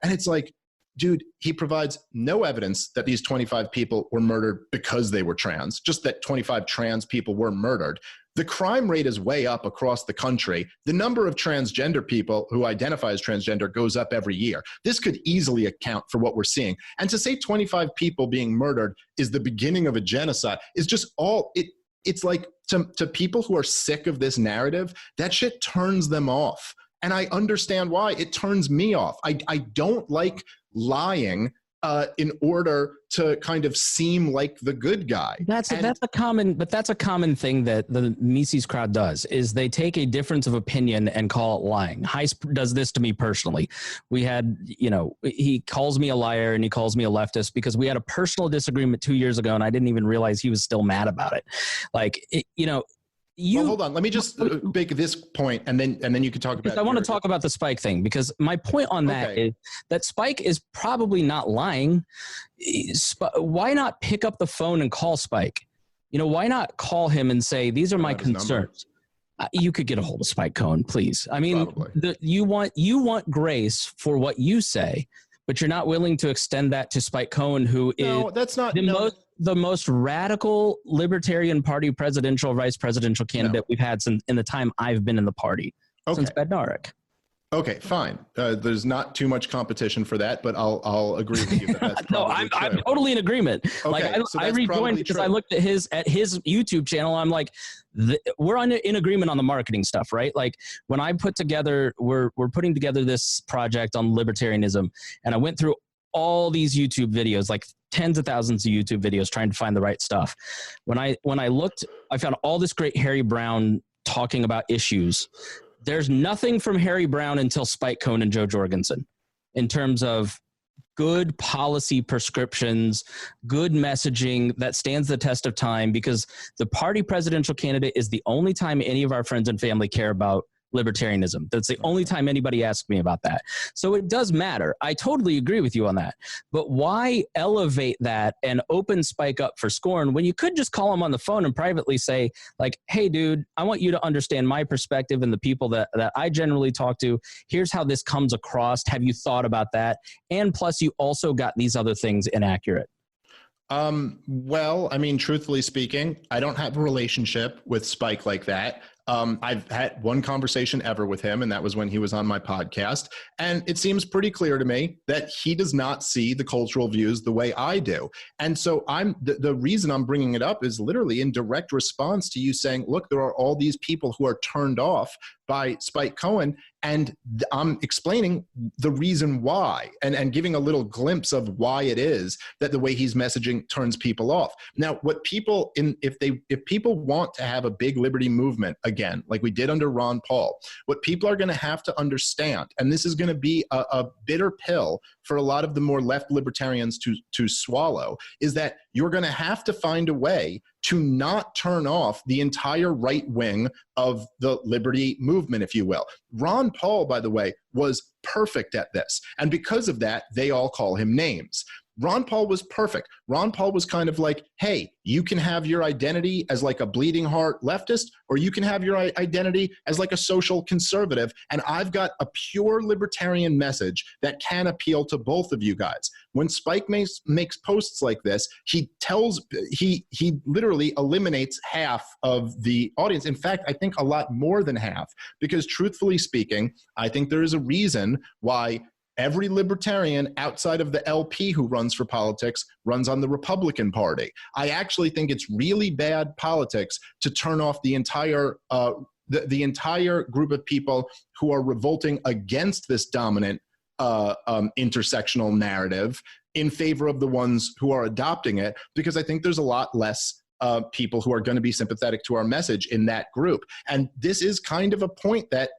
And it's like, dude, he provides no evidence that these 25 people were murdered because they were trans, just that 25 trans people were murdered. The crime rate is way up across the country. The number of transgender people who identify as transgender goes up every year. This could easily account for what we're seeing. And to say 25 people being murdered is the beginning of a genocide is just all, it's like to people who are sick of this narrative, that shit turns them off. And I understand why. It turns me off. I don't like lying in order to kind of seem like the good guy. That's a common thing that the Mises crowd does, is they take a difference of opinion and call it lying. Heist does this to me personally. We had, you know, he calls me a liar and he calls me a leftist because we had a personal disagreement 2 years ago and I didn't even realize he was still mad about it. Like, you know, well, hold on. Let me just make this point, and then you can talk about. I want to talk about the Spike thing, because my point on that is that Spike is probably not lying. Why not pick up the phone and call Spike? You know, why not call him and say, "These are my concerns." You could get a hold of Spike Cohen, please. I mean, you want grace for what you say, but you're not willing to extend that to Spike Cohen, who is the most radical Libertarian Party presidential, vice presidential candidate we've had since in the time I've been in the party, since Bednarik. Okay, fine. There's not too much competition for that, but I'll agree with you. That that's no, I'm totally in agreement. Okay, like I rejoined because I looked at his YouTube channel. I'm like, we're in agreement on the marketing stuff, right? Like when I put together, we're putting together this project on libertarianism, and I went through all these YouTube videos, like tens of thousands of YouTube videos, trying to find the right stuff. When I looked, I found all this great Harry Brown talking about issues. There's nothing from Harry Brown until Spike Cohen and Joe Jorgensen in terms of good policy prescriptions, good messaging that stands the test of time, because the party presidential candidate is the only time any of our friends and family care about libertarianism. That's the only time anybody asks me about that. So it does matter. I totally agree with you on that. But why elevate that and open Spike up for scorn when you could just call him on the phone and privately say, like, hey, dude, I want you to understand my perspective and the people that I generally talk to. Here's how this comes across. Have you thought about that? And plus, you also got these other things inaccurate. Well, I mean, truthfully speaking, I don't have a relationship with Spike like that. I've had one conversation ever with him, and that was when he was on my podcast. And it seems pretty clear to me that he does not see the cultural views the way I do. And so the reason I'm bringing it up is literally in direct response to you saying, look, there are all these people who are turned off by Spike Cohen, and I'm explaining the reason why and giving a little glimpse of why it is that the way he's messaging turns people off. Now, what people if people want to have a big liberty movement again, like we did under Ron Paul, what people are going to have to understand, and this is going to be a bitter pill for a lot of the more left libertarians to swallow, is that you're going to have to find a way to not turn off the entire right wing of the liberty movement, if you will. Ron Paul, by the way, was perfect at this. And because of that, they all call him names. Ron Paul was perfect. Ron Paul was kind of like, hey, you can have your identity as like a bleeding heart leftist, or you can have your identity as like a social conservative. And I've got a pure libertarian message that can appeal to both of you guys. When Spike makes posts like this, he literally eliminates half of the audience. In fact, I think a lot more than half, because truthfully speaking, I think there is a reason why every libertarian outside of the LP who runs for politics runs on the Republican Party. I actually think it's really bad politics to turn off the entire the entire group of people who are revolting against this dominant intersectional narrative in favor of the ones who are adopting it, because I think there's a lot less people who are going to be sympathetic to our message in that group. And this is kind of a point that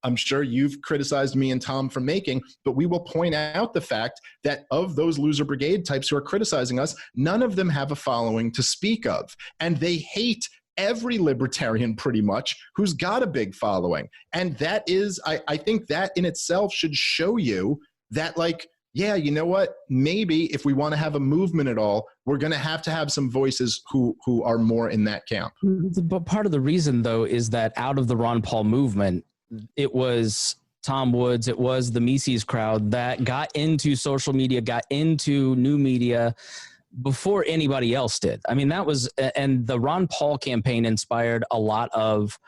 I'm sure you've criticized me and Tom for making, but we will point out the fact that of those loser brigade types who are criticizing us, none of them have a following to speak of. And they hate every libertarian pretty much who's got a big following. And that is, I think that in itself should show you that, like, yeah, you know what? Maybe if we want to have a movement at all, we're going to have some voices who are more in that camp. But part of the reason, though, is that out of the Ron Paul movement, it was Tom Woods, it was the Mises crowd that got into social media, got into new media before anybody else did. I mean, that was, and the Ron Paul campaign inspired a lot of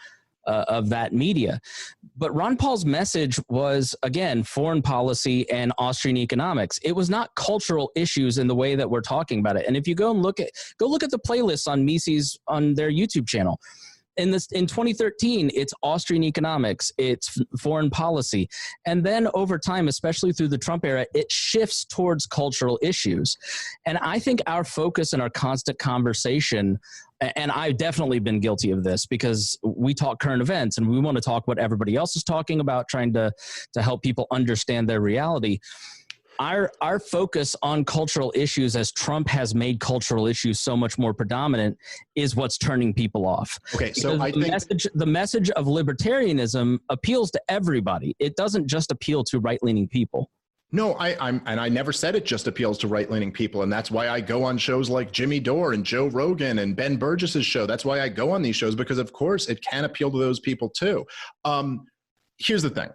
that media. But Ron Paul's message was, again, foreign policy and Austrian economics. It was not cultural issues in the way that we're talking about it. And if you go and look at the playlists on Mises on their YouTube channel, in 2013, it's Austrian economics, it's foreign policy. And then over time, especially through the Trump era, it shifts towards cultural issues. And I think our focus and our constant conversation, and I've definitely been guilty of this, because we talk current events and we want to talk what everybody else is talking about, trying to help people understand their reality. Our focus on cultural issues, as Trump has made cultural issues so much more predominant, is what's turning people off. Okay, so I think the message of libertarianism appeals to everybody. It doesn't just appeal to right-leaning people. No, I never said it just appeals to right-leaning people, and that's why I go on shows like Jimmy Dore and Joe Rogan and Ben Burgess's show. That's why I go on these shows, because of course it can appeal to those people too. Here's the thing.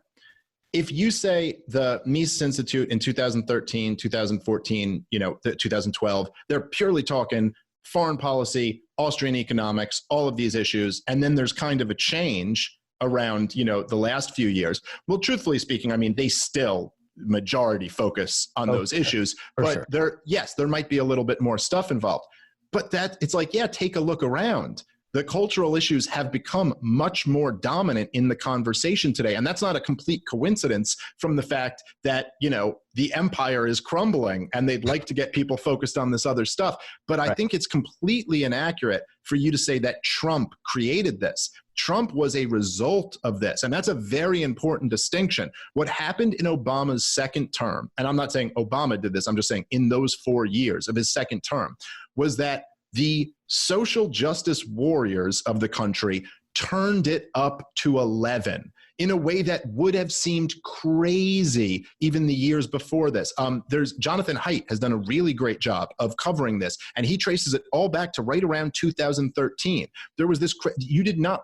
If you say the Mises Institute in 2013, 2014, 2012, they're purely talking foreign policy, Austrian economics, all of these issues, and then there's kind of a change around, the last few years. Well, truthfully speaking, I mean, they still majority focus on those issues, but there might be a little bit more stuff involved. But it's like, yeah, take a look around. The cultural issues have become much more dominant in the conversation today. And that's not a complete coincidence from the fact that, the empire is crumbling and they'd like to get people focused on this other stuff. But I think it's completely inaccurate for you to say that Trump created this. Trump was a result of this. And that's a very important distinction. What happened in Obama's second term, and I'm not saying Obama did this, I'm just saying in those 4 years of his second term, was that the social justice warriors of the country turned it up to 11 in a way that would have seemed crazy even the years before this. There's Jonathan Haidt has done a really great job of covering this, and he traces it all back to right around 2013. There was this,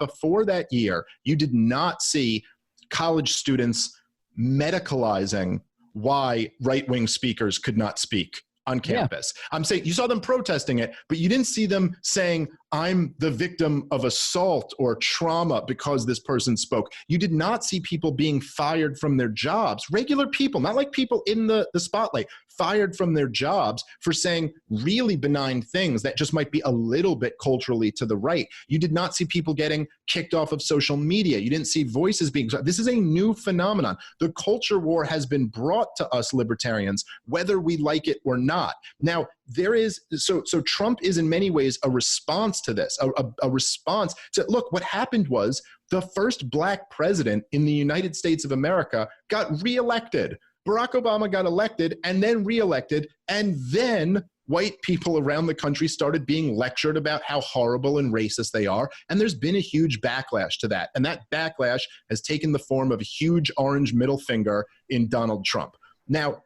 before that year, you did not see college students medicalizing why right-wing speakers could not speak on campus. I'm saying you saw them protesting it, but you didn't see them saying, I'm the victim of assault or trauma because this person spoke. You did not see people being fired from their jobs. Regular people, not like people in the spotlight, fired from their jobs for saying really benign things that just might be a little bit culturally to the right. You did not see people getting kicked off of social media. You didn't see voices being... This is a new phenomenon. The culture war has been brought to us libertarians, whether we like it or not. Now, there is... So Trump is in many ways a response to this, a response to... Look, what happened was the first black president in the United States of America got reelected. Barack Obama got elected and then reelected, and then white people around the country started being lectured about how horrible and racist they are, and there's been a huge backlash to that. And that backlash has taken the form of a huge orange middle finger in Donald Trump. Now,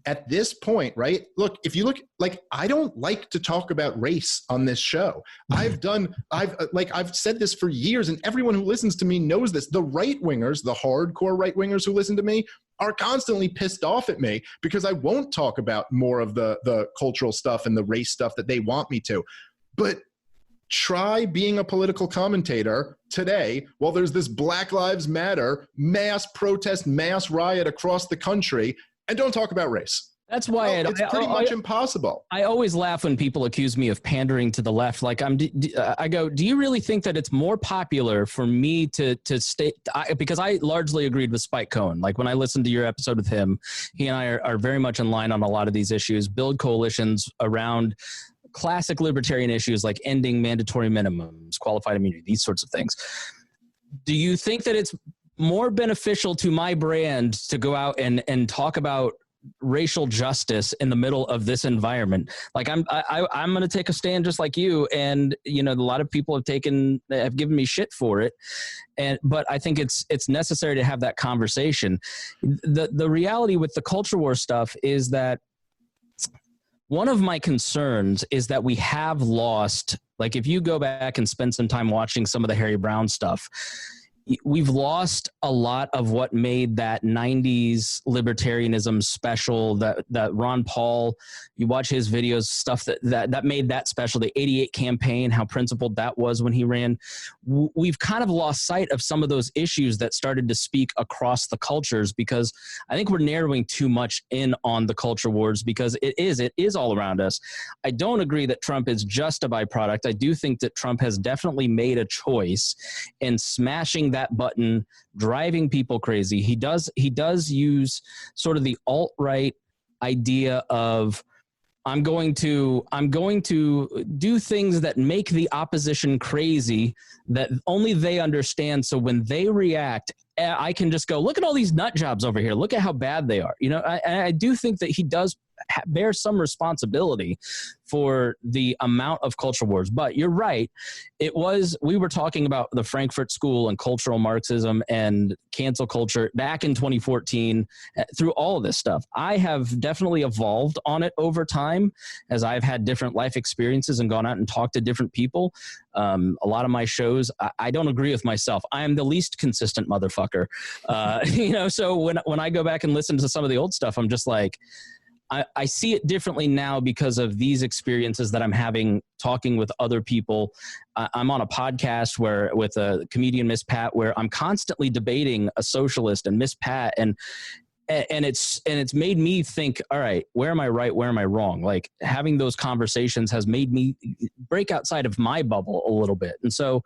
at this point, right, look, if you look, like, I don't like to talk about race on this show. I've said this for years, and everyone who listens to me knows this. The right-wingers, the hardcore right-wingers who listen to me, are constantly pissed off at me because I won't talk about more of the cultural stuff and the race stuff that they want me to. But try being a political commentator today while there's this Black Lives Matter mass protest, mass riot across the country, and don't talk about race. That's why it's pretty much impossible. I always laugh when people accuse me of pandering to the left. Like I go, do you really think that it's more popular for me to stay? Because I largely agreed with Spike Cohen. Like when I listened to your episode with him, he and I are very much in line on a lot of these issues. Build coalitions around classic libertarian issues like ending mandatory minimums, qualified immunity, these sorts of things. Do you think that it's more beneficial to my brand to go out and talk about racial justice in the middle of this environment? Like I'm going to take a stand just like you, and you know a lot of people have given me shit for it, but I think it's necessary to have that conversation. The reality with the culture war stuff is that one of my concerns is that we have lost, like if you go back and spend some time watching some of the Harry Brown stuff, we've lost a lot of what made that 90s libertarianism special, that Ron Paul, you watch his videos, stuff that made that special, the 88 campaign, how principled that was when he ran. We've kind of lost sight of some of those issues that started to speak across the cultures, because I think we're narrowing too much in on the culture wars, because it is all around us. I don't agree that Trump is just a byproduct. I do think that Trump has definitely made a choice in smashing that button, driving people crazy. He does use sort of the alt-right idea of I'm going to do things that make the opposition crazy that only they understand. So when they react, I can just go, look at all these nut jobs over here. Look at how bad they are. You know, I do think that he does bear some responsibility for the amount of culture wars. But you're right. We were talking about the Frankfurt School and cultural Marxism and cancel culture back in 2014 through all of this stuff. I have definitely evolved on it over time as I've had different life experiences and gone out and talked to different people. A lot of my shows, I don't agree with myself. I am the least consistent motherfucker. You know, so when I go back and listen to some of the old stuff, I'm just like, I see it differently now because of these experiences that I'm having talking with other people. I'm on a podcast with a comedian, Miss Pat, where I'm constantly debating a socialist and Miss Pat, and it's made me think, all right, where am I right? Where am I wrong? Like having those conversations has made me break outside of my bubble a little bit. And so,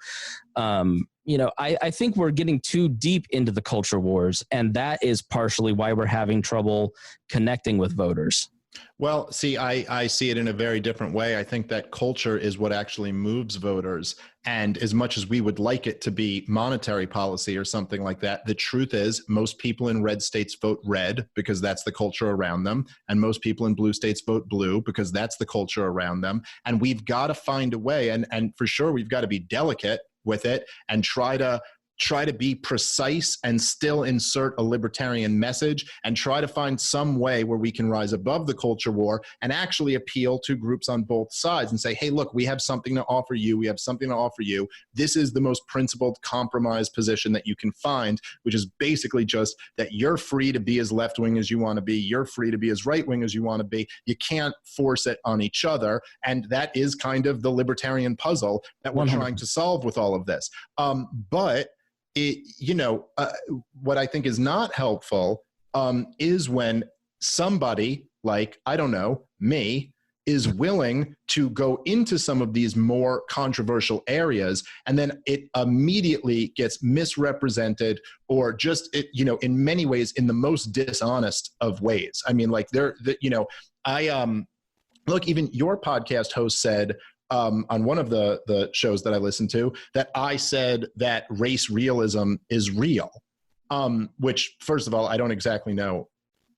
you know, I think we're getting too deep into the culture wars, and that is partially why we're having trouble connecting with voters. Well, see, I see it in a very different way. I think that culture is what actually moves voters. And as much as we would like it to be monetary policy or something like that, the truth is most people in red states vote red because that's the culture around them. And most people in blue states vote blue because that's the culture around them. And we've got to find a way. And for sure, we've got to be delicate with it and try to try to be precise and still insert a libertarian message and try to find some way where we can rise above the culture war and actually appeal to groups on both sides and say, hey, look, we have something to offer you. We have something to offer you. This is the most principled compromise position that you can find, which is basically just that you're free to be as left-wing as you want to be. You're free to be as right-wing as you want to be. You can't force it on each other. And that is kind of the libertarian puzzle that we're 100%. trying to solve with all of this. But what I think is not helpful is when somebody like, I don't know, me, is willing to go into some of these more controversial areas, and then it immediately gets misrepresented or just, in many ways, in the most dishonest of ways. I mean, like look, even your podcast host said, on one of the shows that I listened to, that I said that race realism is real, which, first of all, I don't exactly know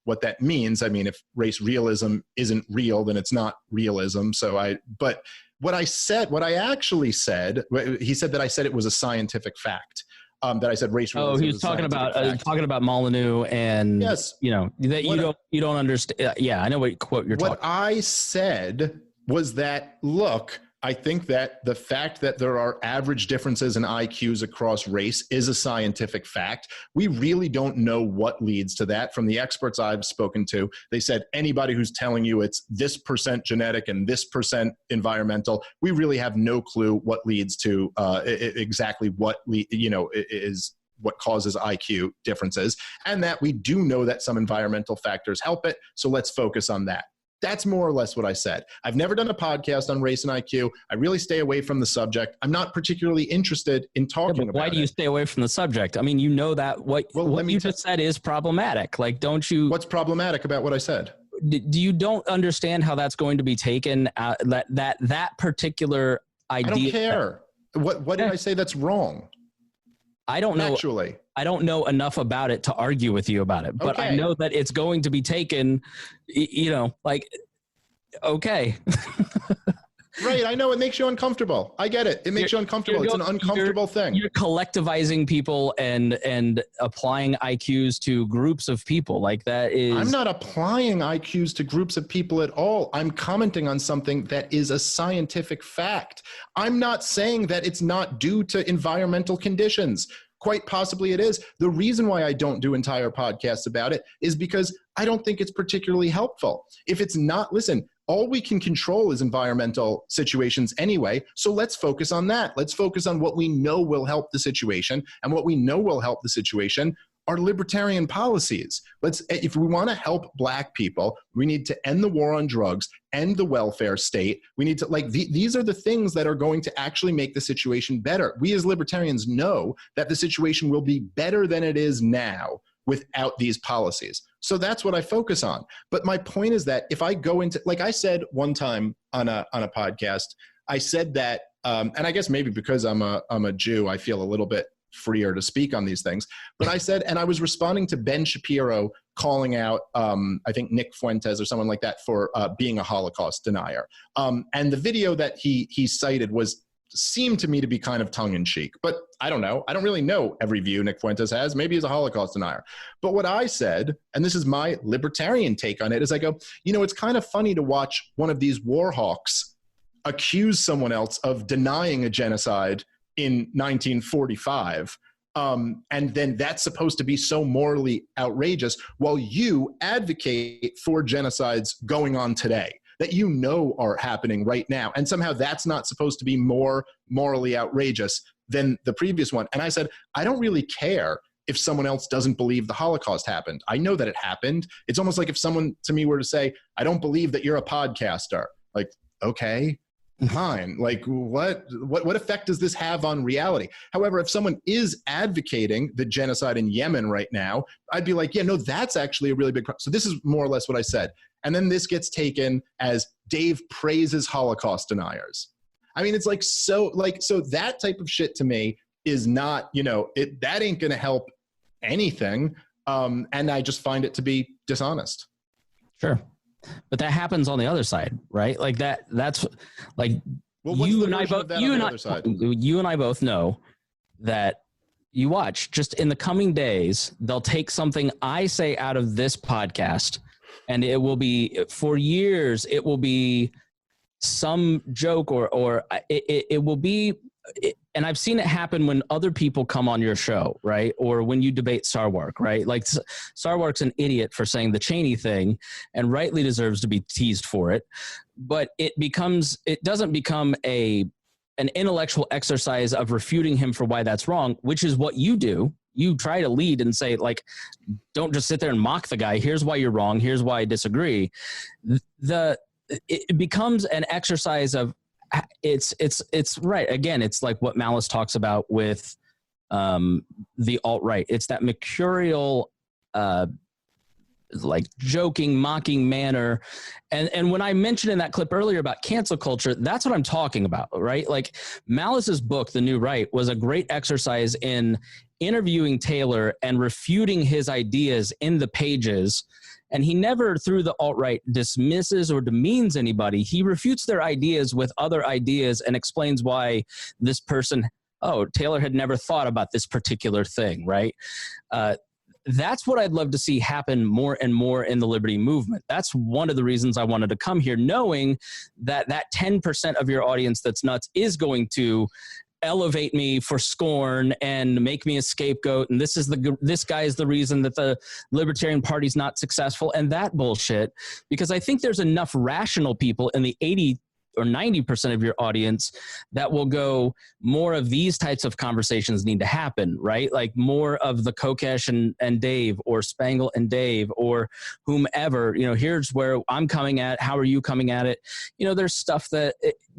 what that means. I mean, if race realism isn't real, then it's not realism. But what I actually said, he said that I said it was a scientific fact. That I said race realism. Oh, he was talking about Molyneux, and yes, that you don't understand. Yeah, I know what quote you're talking. What I said was that, look, I think that the fact that there are average differences in IQs across race is a scientific fact. We really don't know what leads to that. From the experts I've spoken to, they said anybody who's telling you it's this % genetic and this % environmental, we really have no clue what leads to exactly what is what causes IQ differences, and that we do know that some environmental factors help it. So let's focus on that. That's more or less what I said. I've never done a podcast on race and IQ. I really stay away from the subject. I'm not particularly interested in talking about it. Why do you stay away from the subject? I mean, you know that what you just said is problematic. Like, don't you? What's problematic about what I said? Do you don't understand how that's going to be taken? That particular idea. I don't care. What did I say that's wrong? I don't know. Actually, I don't know enough about it to argue with you about it, but okay. I know that it's going to be taken, okay. Right. I know it makes you uncomfortable. I get it. It makes you uncomfortable. It's an uncomfortable thing. You're collectivizing people and applying IQs to groups of people. Like that is. I'm not applying IQs to groups of people at all. I'm commenting on something that is a scientific fact. I'm not saying that it's not due to environmental conditions. Quite possibly it is. The reason why I don't do entire podcasts about it is because I don't think it's particularly helpful. If it's not, listen, all we can control is environmental situations anyway. So let's focus on that. Let's focus on what we know will help the situation. And what we know will help the situation are libertarian policies. If we want to help black people, we need to end the war on drugs, end the welfare state. We need to these are the things that are going to actually make the situation better. We as libertarians know that the situation will be better than it is now without these policies. So that's what I focus on. But my point is that if I go into, like I said one time on a podcast, I said that, and I guess maybe because I'm a Jew, I feel a little bit freer to speak on these things. But I said, and I was responding to Ben Shapiro calling out, I think Nick Fuentes or someone like that for being a Holocaust denier. And the video that he cited seemed to me to be kind of tongue-in-cheek, but I don't know. I don't really know every view Nick Fuentes has. Maybe he's a Holocaust denier. But what I said, and this is my libertarian take on it, is I go, it's kind of funny to watch one of these war hawks accuse someone else of denying a genocide in 1945. And then that's supposed to be so morally outrageous while you advocate for genocides going on today that are happening right now. And somehow that's not supposed to be more morally outrageous than the previous one. And I said, I don't really care if someone else doesn't believe the Holocaust happened. I know that it happened. It's almost like if someone to me were to say, I don't believe that you're a podcaster. Like, okay, fine. Like what effect does this have on reality? However, if someone is advocating the genocide in Yemen right now, I'd be like, yeah, no, that's actually a really big problem. So this is more or less what I said. And then this gets taken as Dave praises Holocaust deniers. I mean, it's so that type of shit to me is not, that ain't going to help anything. And I just find it to be dishonest. Sure. But that happens on the other side, right? Like that's like you and I both know that you watch, just in the coming days, they'll take something I say out of this podcast, and it will be, for years, it will be some joke or it will be, and I've seen it happen when other people come on your show, right? Or when you debate Sarwark, right? Like Sarwark's an idiot for saying the Cheney thing and rightly deserves to be teased for it. But it doesn't become an intellectual exercise of refuting him for why that's wrong, which is what you do. You try to lead and say, like, don't just sit there and mock the guy. Here's why you're wrong. Here's why I disagree. It becomes an exercise of, it's right. Again, it's like what Malice talks about with the alt-right. It's that mercurial, like joking, mocking manner. And when I mentioned in that clip earlier about cancel culture, that's what I'm talking about, right? Like Malice's book, The New Right, was a great exercise in interviewing Taylor and refuting his ideas in the pages. And he never, through the alt-right, dismisses or demeans anybody. He refutes their ideas with other ideas and explains why this person, Taylor had never thought about this particular thing, right? That's what I'd love to see happen more and more in the liberty movement. That's one of the reasons I wanted to come here, knowing that 10% of your audience that's nuts is going to elevate me for scorn and make me a scapegoat. And this guy is the reason that the Libertarian Party's not successful and that bullshit. Because I think there's enough rational people in the 80 or 90% of your audience that will go, more of these types of conversations need to happen, right? Like more of the Kokesh and Dave, or Spangle and Dave, or whomever, here's where I'm coming at. How are you coming at it? There's stuff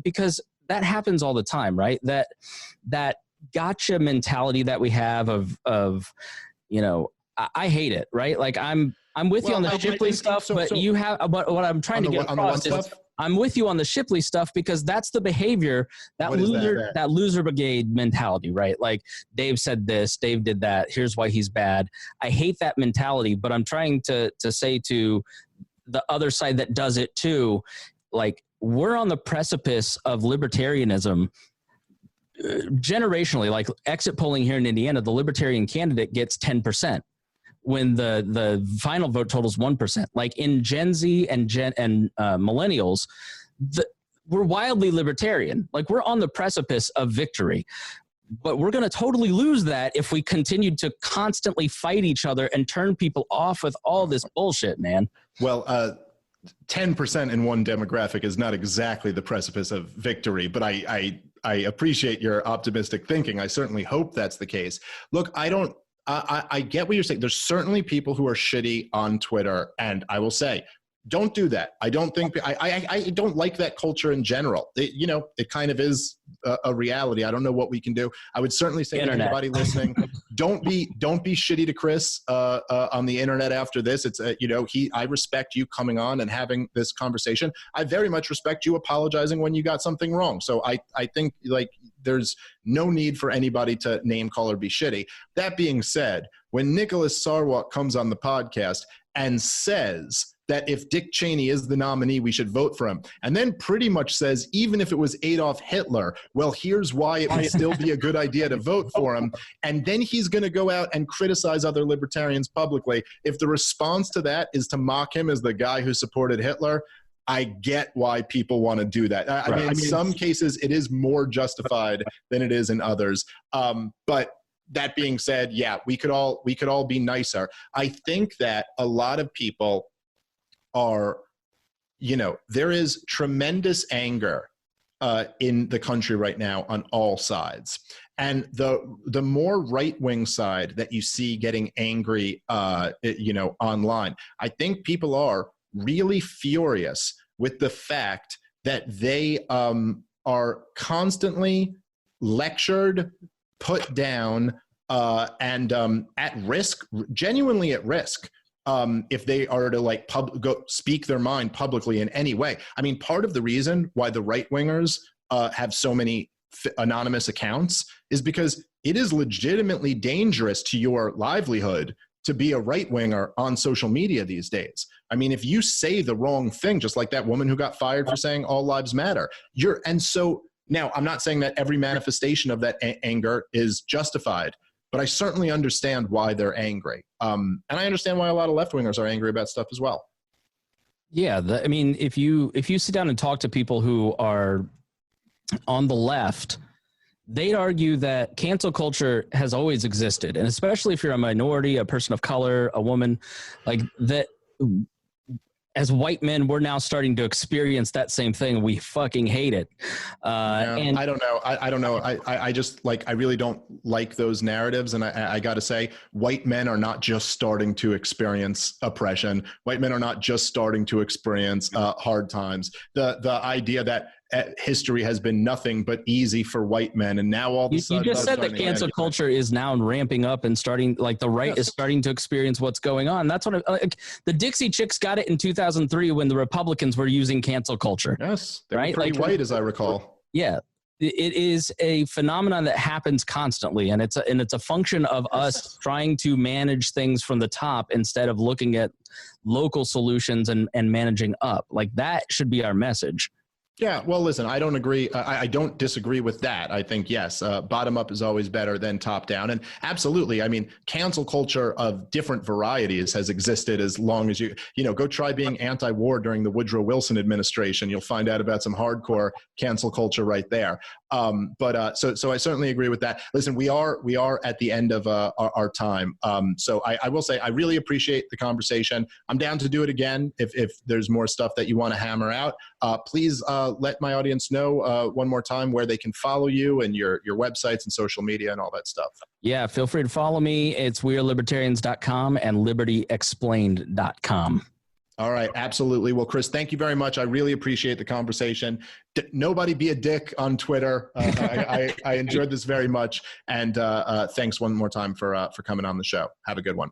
because that happens all the time, right? That gotcha mentality that we have of I hate it, right? Like I'm with you on the Shipley stuff, but you have, what I'm trying to get across is, I'm with you on the Shipley stuff, because that's the behavior, that loser brigade mentality, right? Like Dave said this, Dave did that, here's why he's bad. I hate that mentality, but I'm trying to say to the other side that does it too, like, we're on the precipice of libertarianism generationally. Like exit polling here in Indiana, the libertarian candidate gets 10%. When the final vote totals 1%. Like in Gen Z and millennials, we're wildly libertarian. Like we're on the precipice of victory. But we're going to totally lose that if we continue to constantly fight each other and turn people off with all this bullshit, man. Well, 10% in one demographic is not exactly the precipice of victory, but I appreciate your optimistic thinking. I certainly hope that's the case. Look, I get what you're saying. There's certainly people who are shitty on Twitter, and I will say, don't do that. I don't think I don't like that culture in general. It kind of is a reality. I don't know what we can do. I would certainly say to anybody listening, don't be shitty to Chris on the internet after this. It's I respect you coming on and having this conversation. I very much respect you apologizing when you got something wrong. So I think like there's no need for anybody to name call or be shitty. That being said, when Nicholas Sarwark comes on the podcast and says that if Dick Cheney is the nominee, we should vote for him, and then pretty much says, even if it was Adolf Hitler, well, here's why it would still be a good idea to vote for him. And then he's going to go out and criticize other libertarians publicly. If the response to that is to mock him as the guy who supported Hitler, I get why people want to do that. I mean, in some cases, it is more justified than it is in others. But that being said, yeah, we could all be nicer. I think that a lot of people are, there is tremendous anger in the country right now on all sides. And the more right-wing side that you see getting angry, online, I think people are really furious with the fact that they are constantly lectured, put down, and at risk, genuinely at risk, if they are to go speak their mind publicly in any way. I mean, part of the reason why the right-wingers have so many anonymous accounts is because it is legitimately dangerous to your livelihood to be a right-winger on social media these days. I mean, if you say the wrong thing, just like that woman who got fired for saying all lives matter, and so now I'm not saying that every manifestation of that anger is justified, but I certainly understand why they're angry. And I understand why a lot of left-wingers are angry about stuff as well. Yeah, I mean, if you sit down and talk to people who are on the left, they'd argue that cancel culture has always existed, and especially if you're a minority, a person of color, a woman, like that. As white men, we're now starting to experience that same thing. We fucking hate it. And I don't know. I don't know. I just like, I really don't like those narratives. And I got to say, white men are not just starting to experience oppression. White men are not just starting to experience hard times. The idea that history has been nothing but easy for white men, and now all of a sudden you just said that cancel culture is now ramping up and starting, like the right is starting to experience what's going on. That's what like, the Dixie Chicks got it in 2003 when the Republicans were using cancel culture. Yes, they're right? pretty Like, white, as I recall. Yeah, it is a phenomenon that happens constantly, and it's a function of us trying to manage things from the top instead of looking at local solutions and managing up. Like that should be our message. Yeah, well, listen, I don't agree. I don't disagree with that. I think, yes, bottom up is always better than top down. And absolutely, I mean, cancel culture of different varieties has existed as long as you go try being anti-war during the Woodrow Wilson administration. You'll find out about some hardcore cancel culture right there. So I certainly agree with that. Listen, we are at the end of our time. So I will say I really appreciate the conversation. I'm down to do it again if there's more stuff that you want to hammer out. Please let my audience know one more time where they can follow you and your websites and social media and all that stuff. Yeah, feel free to follow me. It's wearelibertarians.com and libertyexplained.com. All right, absolutely. Well, Chris, thank you very much. I really appreciate the conversation. Nobody be a dick on Twitter. I enjoyed this very much. And thanks one more time for coming on the show. Have a good one.